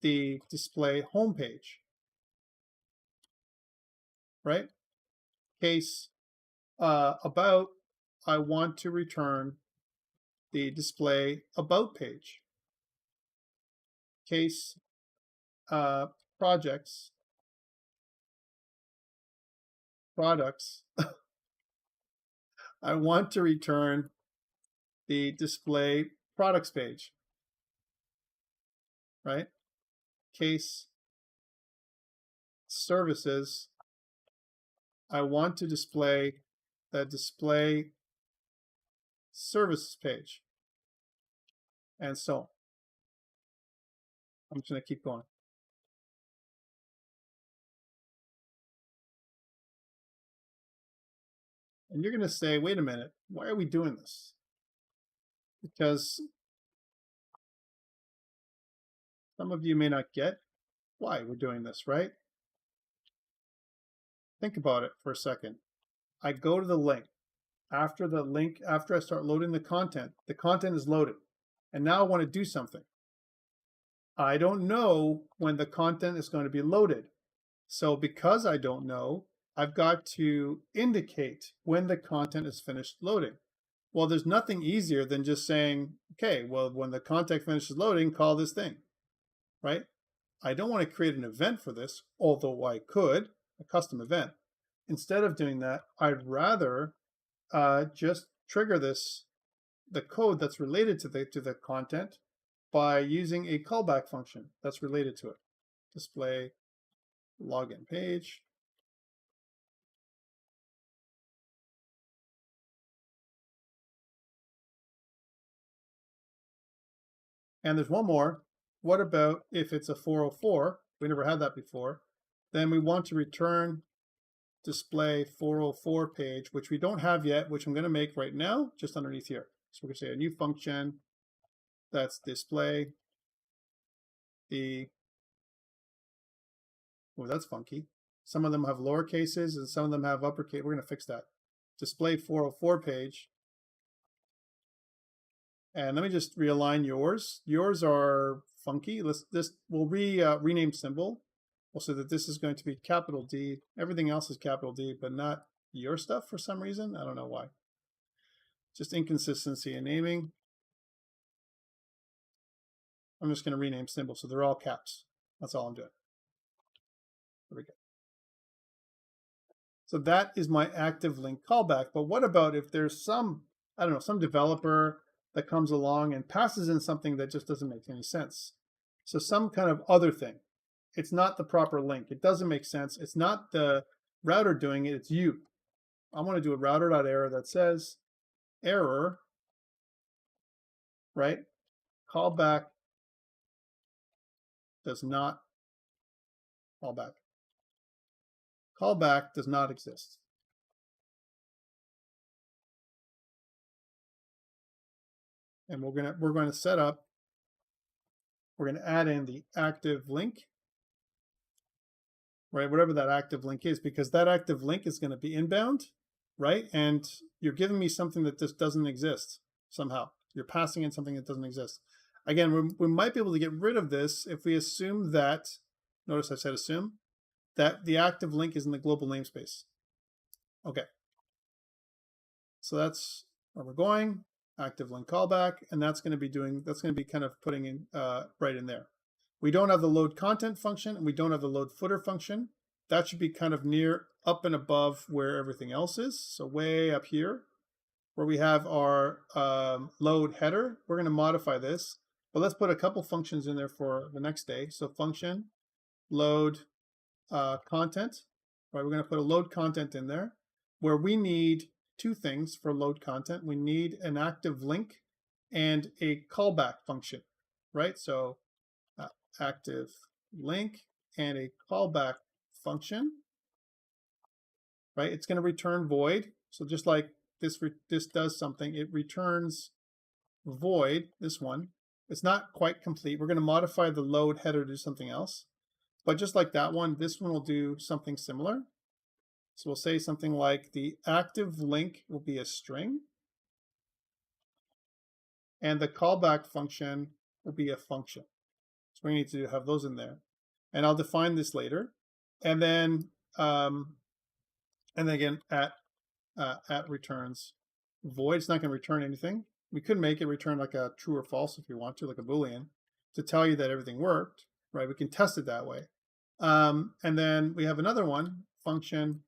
the display home page, right? Case about, I want to return the display about page. Case products, I want to return the display products page, right? Case services, I want to display the display services page, and so on. I'm just going to keep going. And you're going to say, wait a minute, why are we doing this? Because some of you may not get why we're doing this, right? Think about it for a second. I go to the link. After I start loading the content is loaded. And now I want to do something. I don't know when the content is going to be loaded. So because I don't know, I've got to indicate when the content is finished loading. Well, there's nothing easier than just saying, okay, well, when the content finishes loading, call this thing, right? I don't want to create an event for this, although I could, a custom event. Instead of doing that, I'd rather just trigger the code that's related to the content by using a callback function that's related to it. Display login page. And there's one more. What about if it's a 404? We never had that before. Then we want to return display 404 page, which we don't have yet, which I'm going to make right now, just underneath here. So we're going to say a new function that's display the, oh, that's funky. Some of them have lower cases and some of them have uppercase. We're going to fix that. Display 404 page. And let me just realign yours. Yours are funky. We'll rename symbol. We'll say that this is going to be capital D. Everything else is capital D, but not your stuff for some reason. I don't know why. Just inconsistency in naming. I'm just going to rename symbols. So they're all caps. That's all I'm doing. There we go. So that is my active link callback. But what about if there's some, I don't know, some developer that comes along and passes in something that just doesn't make any sense? So some kind of other thing. It's not the proper link. It doesn't make sense. It's not the router doing it. It's you. I want to do a router.error that says error, right? Callback does not callback. Callback does not exist. And we're going to set up, we're going to add in the active link, right? Whatever that active link is, because that active link is going to be inbound, right? And you're giving me something that just doesn't exist somehow. You're passing in something that doesn't exist. Again, we might be able to get rid of this if we assume that, notice I said assume, that the active link is in the global namespace. Okay. So that's where we're going. Active link callback, and that's going to be kind of putting in right in there. We don't have the load content function, and we don't have the load footer function. That should be kind of near up and above where everything else is. So way up here, where we have our load header, we're going to modify this. But let's put a couple functions in there for the next day. So function load content, right? We're going to put a load content in there, where we need two things for load content. We need an active link and a callback function, right? So active link and a callback function, right? It's going to return void. So just like this does something, it returns void, this one. It's not quite complete. We're going to modify the load header to do something else. But just like that one, this one will do something similar. So we'll say something like the active link will be a string, and the callback function will be a function. So we need to have those in there. And I'll define this later. And then again, at returns void. It's not going to return anything. We could make it return like a true or false if you want to, like a Boolean, to tell you that everything worked, right? We can test it that way. And then we have another one, function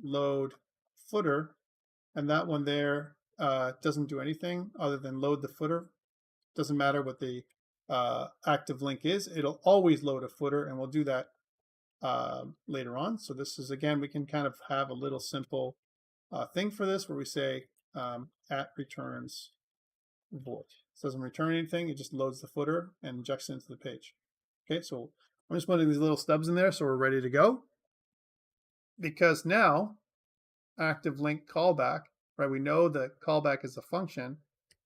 load footer, and that one there doesn't do anything other than load the footer. Doesn't matter what the active link is. It'll always load a footer, and we'll do that later on. So this is, again, we can kind of have a little simple thing for this where we say at returns void. It doesn't return anything. It just loads the footer and injects it into the page. Okay, so I'm just putting these little stubs in there so we're ready to go. Because now, active link callback, right? We know that callback is a function,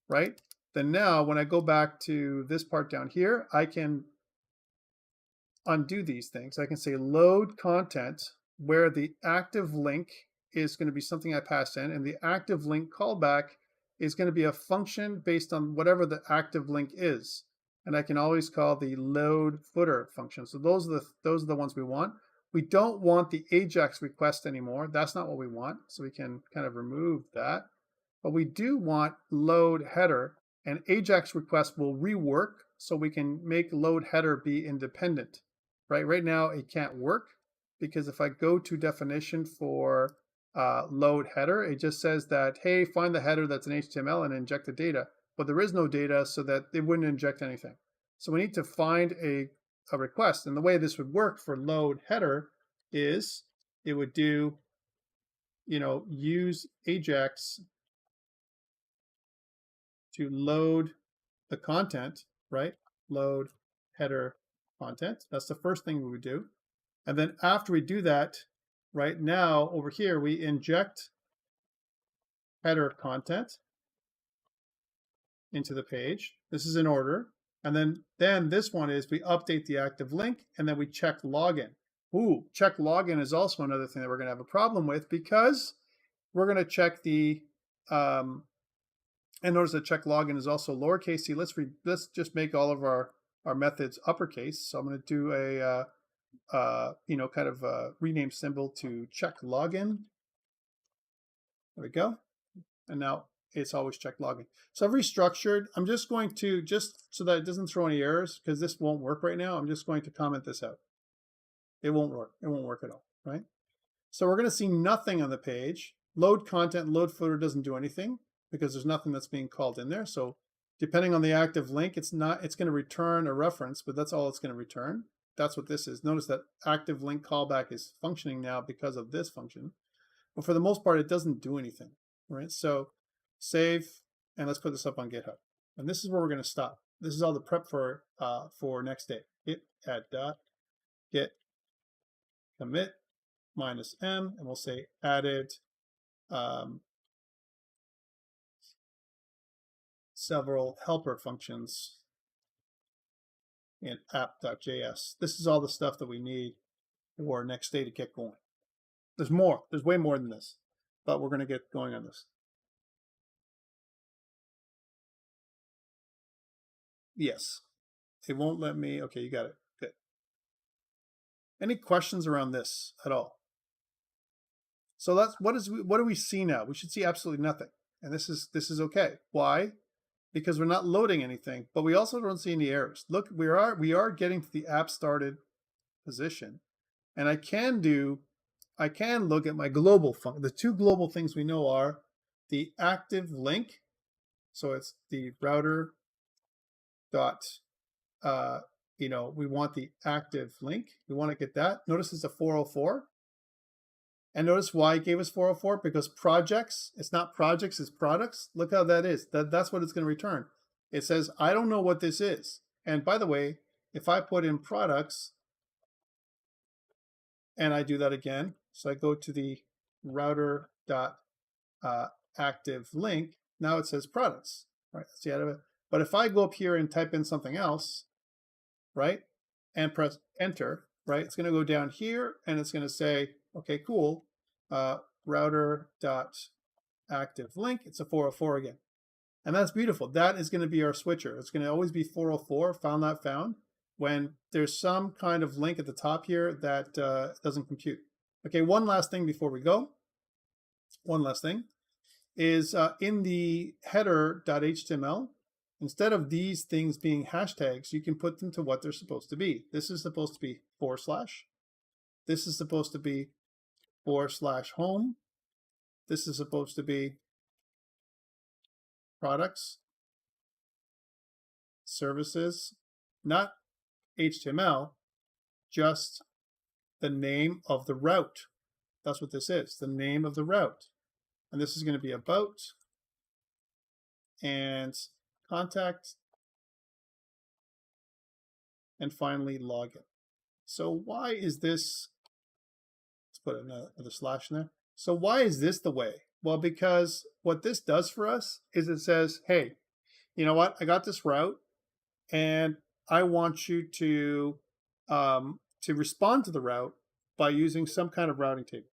right? Then now when I go back to this part down here, I can undo these things. I can say load content where the active link is going to be something I pass in, and the active link callback is going to be a function based on whatever the active link is. And I can always call the load footer function. So those are the ones we want. We don't want the Ajax request anymore. That's not what we want. So we can kind of remove that. But we do want load header, and Ajax request will rework so we can make load header be independent. Right now it can't work because if I go to definition for load header, it just says that, hey, find the header that's in HTML and inject the data. But there is no data, so that it wouldn't inject anything. So we need to find a request. And the way this would work for load header is it would do, use Ajax to load the content, right? Load header content. That's the first thing we would do. And then after we do that, right now over here, we inject header content into the page. This is in order. And then this one is we update the active link, and then we check login. Ooh, check login is also another thing that we're going to have a problem with, because we're going to check the and notice that check login is also lowercase c. Let's just make all of our methods uppercase. So I'm going to do a kind of a rename symbol to check login. There we go. And now it's always check logging. So I've restructured. I'm just going to, just so that it doesn't throw any errors, because this won't work right now, I'm just going to comment this out. It won't work. It won't work at all, right? So we're going to see nothing on the page. Load content, load footer doesn't do anything because there's nothing that's being called in there. So depending on the active link, it's going to return a reference, but that's all it's going to return. That's what this is. Notice that active link callback is functioning now because of this function. But for the most part, it doesn't do anything, right? So save, and let's put this up on GitHub. And this is where we're going to stop. This is all the prep for next day. Git add dot git commit -m, and we'll say added several helper functions in app.js. This is all the stuff that we need for next day to get going. There's more. There's way more than this, but we're going to get going on this. Yes. It won't let me. Okay, you got it. Good. Any questions around this at all? So that's what do we see now? We should see absolutely nothing. And this is okay. Why? Because we're not loading anything, but we also don't see any errors. Look, we are getting to the app started position. And I can look at my global function. The two global things we know are the active link. So it's the router dot we want the active link. We want to get that. Notice it's a 404. And notice why it gave us 404, because projects, it's not projects, it's products. Look how that is. That's what it's going to return. It says, I don't know what this is. And by the way, if I put in products and I do that again, so I go to the router dot active link, now it says products, right? That's the end of it. But if I go up here and type in something else, right, and press enter, right, it's going to go down here and it's going to say, okay, cool, router dot active link. It's a 404 again. And that's beautiful. That is going to be our switcher. It's going to always be 404, found not found, when there's some kind of link at the top here that doesn't compute. Okay, one last thing before we go. One last thing is in the header.html, instead of these things being hashtags, you can put them to what they're supposed to be. This is supposed to be /. This is supposed to be /home. This is supposed to be products, services, not HTML, just the name of the route. That's what this is, the name of the route. And this is going to be about and contact and finally login. So why is this, let's put another slash in there. So why is this the way? Well, because what this does for us is it says, hey, you know what? I got this route and I want you to respond to the route by using some kind of routing table.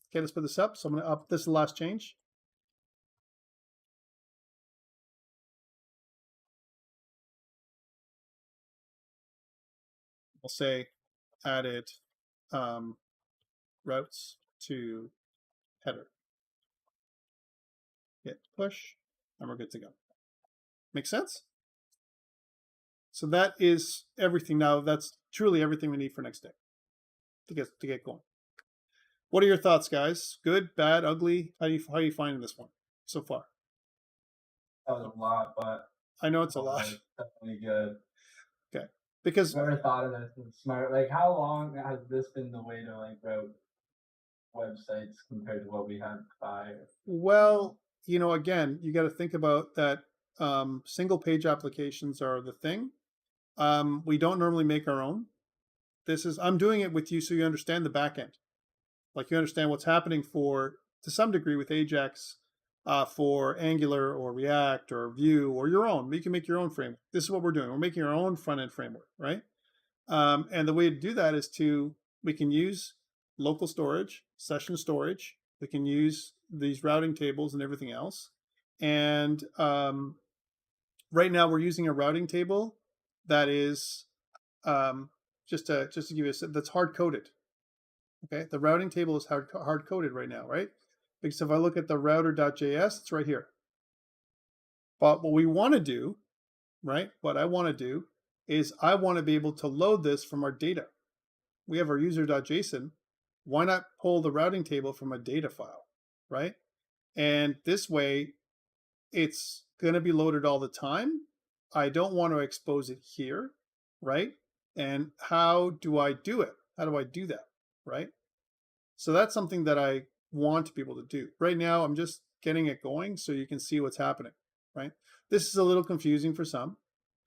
Okay, let's put this up. So I'm going to up, this is the last change. We'll say added routes to header. Hit push, and we're good to go. Make sense? So that is everything now. That's truly everything we need for next day to get going. What are your thoughts, guys? Good, bad, ugly? How are you finding this one so far? That was a lot, but I know it's a lot. Definitely good. Okay, because whoever thought of this is smart. Like, how long has this been the way to like route websites compared to what we had prior? Well, you know, again, you got to think about that. Single page applications are the thing. We don't normally make our own. I'm doing it with you so you understand the back end. Like you understand what's happening to some degree with Ajax for Angular or React or Vue or your own. You can make your own framework. This is what we're doing. We're making our own front-end framework, right? And the way to do that is we can use local storage, session storage. We can use these routing tables and everything else. And right now we're using a routing table that is just to give you that's hard coded. Okay, the routing table is hard coded right now, right? because if I look at the router.js, it's right here. But what we want to do, right? What I want to do is I want to be able to load this from our data. We have our user.json. Why not pull the routing table from a data file, right? And this way, it's going to be loaded all the time. I don't want to expose it here, right? And how do I do it? How do I do that, right? So that's something that I want to be able to do. Right now, I'm just getting it going so you can see what's happening, right? This is a little confusing for some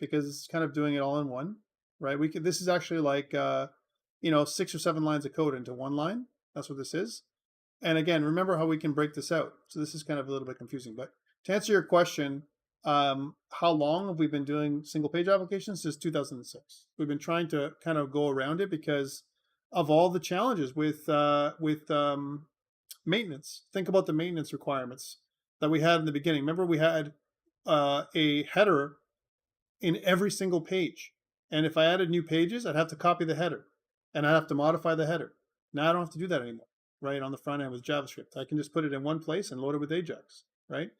because it's kind of doing it all in one, right? This is actually like, 6 or 7 lines of code into one line. That's what this is. And again, remember how we can break this out. So this is kind of a little bit confusing, but to answer your question, how long have we been doing single page applications? Since 2006. We've been trying to kind of go around it because of all the challenges with maintenance. Think about the maintenance requirements that we had in the beginning. Remember, we had a header in every single page, and if I added new pages, I'd have to copy the header, and I'd have to modify the header. Now I don't have to do that anymore, right? On the front end with JavaScript, I can just put it in one place and load it with Ajax, right?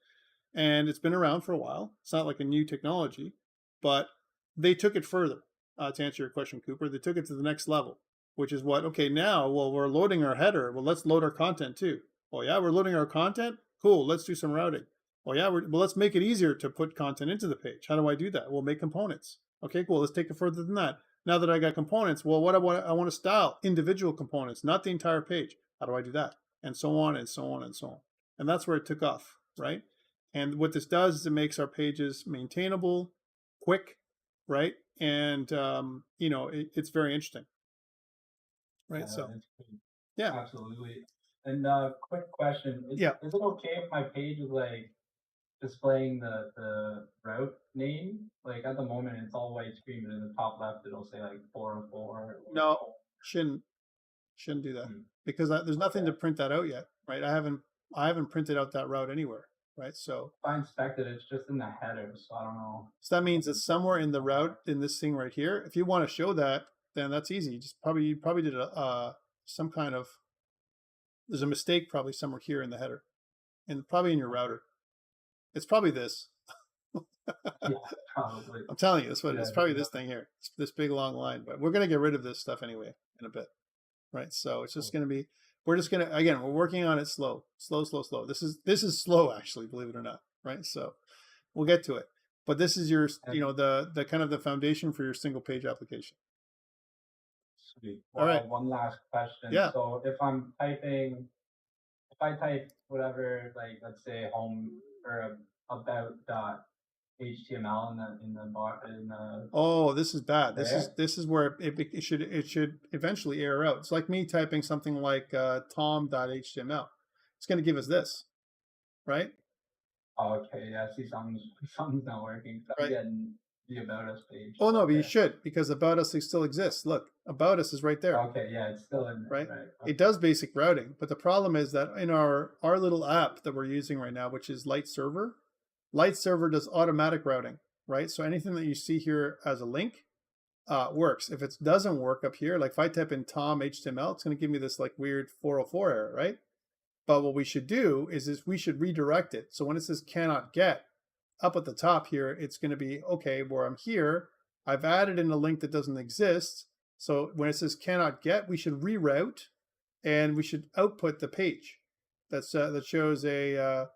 And it's been around for a while. It's not like a new technology, but they took it further. To answer your question, Cooper, they took it to the next level, which is what, okay, now, well, we're loading our header. Well, let's load our content too. Oh yeah, we're loading our content? Cool, let's do some routing. Oh yeah, well, let's make it easier to put content into the page. How do I do that? We'll make components. Okay, cool, let's take it further than that. Now that I got components, well, what I want to style individual components, not the entire page. How do I do that? And so on and so on and so on. And that's where it took off, right? And what this does is it makes our pages maintainable, quick, right? And it's very interesting, right? Yeah, So it's pretty, yeah, absolutely. And quick question: yeah. is it okay if my page is like displaying the route name? Like at the moment, it's all white screen, but in the top left, it'll say like 404. No, shouldn't do that because there's nothing to print that out yet, right? I haven't printed out that route anywhere, right? So If I inspect it, it's just in the header, so I don't know. so that means it's somewhere in the route in this thing right here. If you want to show that, then that's easy. You probably did some kind of, there's a mistake probably somewhere here in the header, and probably in your router. It's probably this. Yeah, probably. I'm telling you, it's probably this thing here. It's this big long line, but we're gonna get rid of this stuff anyway in a bit, right? So it's just gonna be, we're working on it slow. This is slow actually, believe it or not, right? So we'll get to it. But this is your, the kind of the foundation for your single page application. Sweet. All right. One last question. Yeah. So if I type whatever, like let's say home or about dot HTML in the bar in the. Oh, this is bad. There? This is where it should eventually error out. It's like me typing something like tom.html. It's going to give us this, right? Oh, okay, yeah. See, something's not working. So I'm Right. getting the about us page. Oh no, but you Okay. should, because about us still exists. Look, about us is right there. Okay, yeah, it's still in there. Right? Okay. It does basic routing, but the problem is that in our little app that we're using right now, which is Light Server does automatic routing, right? So anything that you see here as a link works. If it doesn't work up here, like if I type in Tom HTML, it's going to give me this like weird 404 error, right? But what we should do is we should redirect it. So when it says cannot get, up at the top here, it's going to be, okay, where I'm here, I've added in a link that doesn't exist. So when it says cannot get, we should reroute, and we should output the page that shows the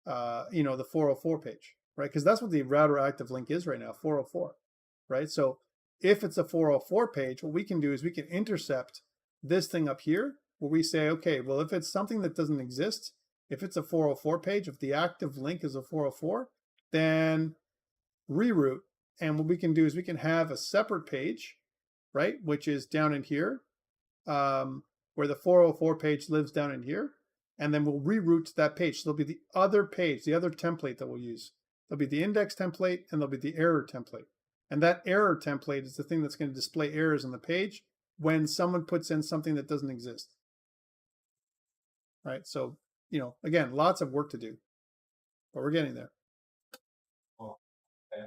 404 page, right? Because that's what the router active link is right now, 404, right? So if it's a 404 page, what we can do is we can intercept this thing up here where we say, okay, well, if it's something that doesn't exist, if it's a 404 page, if the active link is a 404, then reroute. And what we can do is we can have a separate page, right, which is down in here, where the 404 page lives down in here, and then we'll reroute to that page. So there'll be the other page, the other template that we'll use. There'll be the index template, and there'll be the error template. And that error template is the thing that's going to display errors on the page when someone puts in something that doesn't exist. Right? So, again, lots of work to do, but we're getting there. Okay.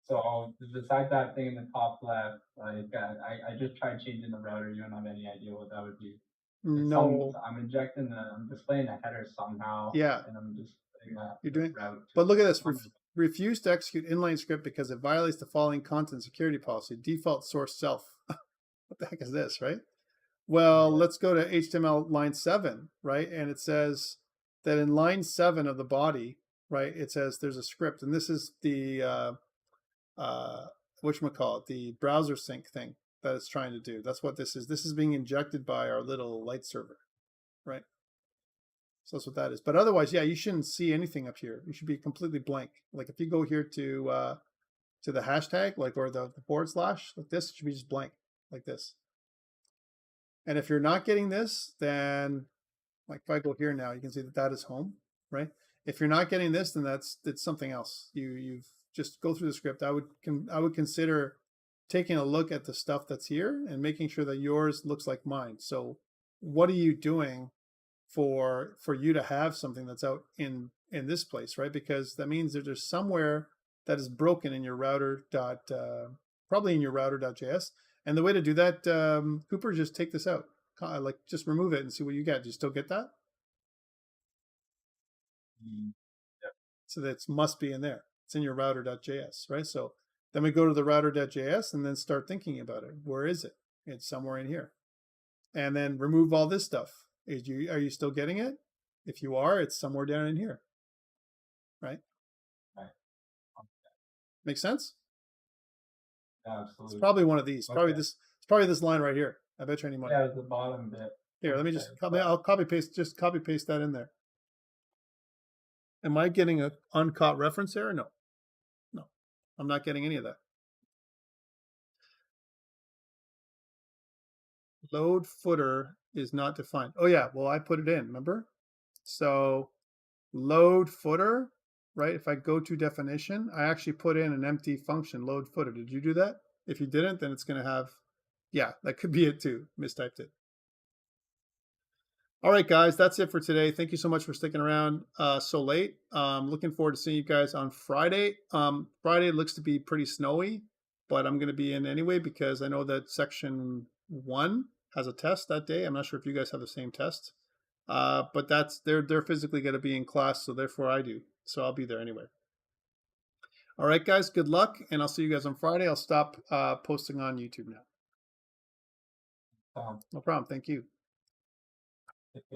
So besides that thing in the top left, like I just tried changing the router. You don't have any idea what that would be? No. I'm injecting I'm displaying the header somehow. Yeah. And I'm just putting that You're doing. route. But look at this. Refuse to execute inline script because it violates the following content security policy. Default source self. What the heck is this, right? Well, let's go to HTML line 7, right? And it says that in line 7 of the body, right, it says there's a script. And this is the, whatchamacallit, the browser sync thing that it's trying to do. That's what this is. This is being injected by our little light server, right? So that's what that is. But otherwise, yeah, you shouldn't see anything up here. You should be completely blank. Like if you go here to the hashtag, like, or the / like this, it should be just blank, like this. And if you're not getting this, then like if I go here now, you can see that that is home, right? If you're not getting this, then it's something else. You've just go through the script. I would consider taking a look at the stuff that's here and making sure that yours looks like mine. So what are you doing for you to have something that's out in this place, right? Because that means that there's somewhere that is broken in your router probably in your router.js. And the way to do that, Cooper, just take this out. Like just remove it and see what you get. Do you still get that? Yep. So that must be in there. It's in your router.js, right? So then we go to the router.js and then start thinking about it. Where is it? It's somewhere in here. And then remove all this stuff. Are you still getting it? If you are, it's somewhere down in here, right? Right. Make sense? Absolutely. It's probably one of these. Okay. It's probably this line right here. I bet you any money. Yeah, the bottom bit. Here, let me just I'll copy paste that in there. Am I getting an uncaught reference error? No. No. I'm not getting any of that. Load footer is not defined. Oh yeah, well I put it in, remember? So load footer, right? If I go to definition, I actually put in an empty function, load footer. Did you do that? If you didn't, then it's going to have, yeah, that could be it too. Mistyped it. All right, guys, that's it for today. Thank you so much for sticking around so late. Looking forward to seeing you guys on Friday. Friday looks to be pretty snowy, but I'm going to be in anyway because I know that section 1 has a test that day. I'm not sure if you guys have the same test, but they're physically going to be in class, so therefore I do. So I'll be there anyway. All right, guys, good luck, and I'll see you guys on Friday. I'll stop posting on YouTube now. No problem. Thank you. Take care.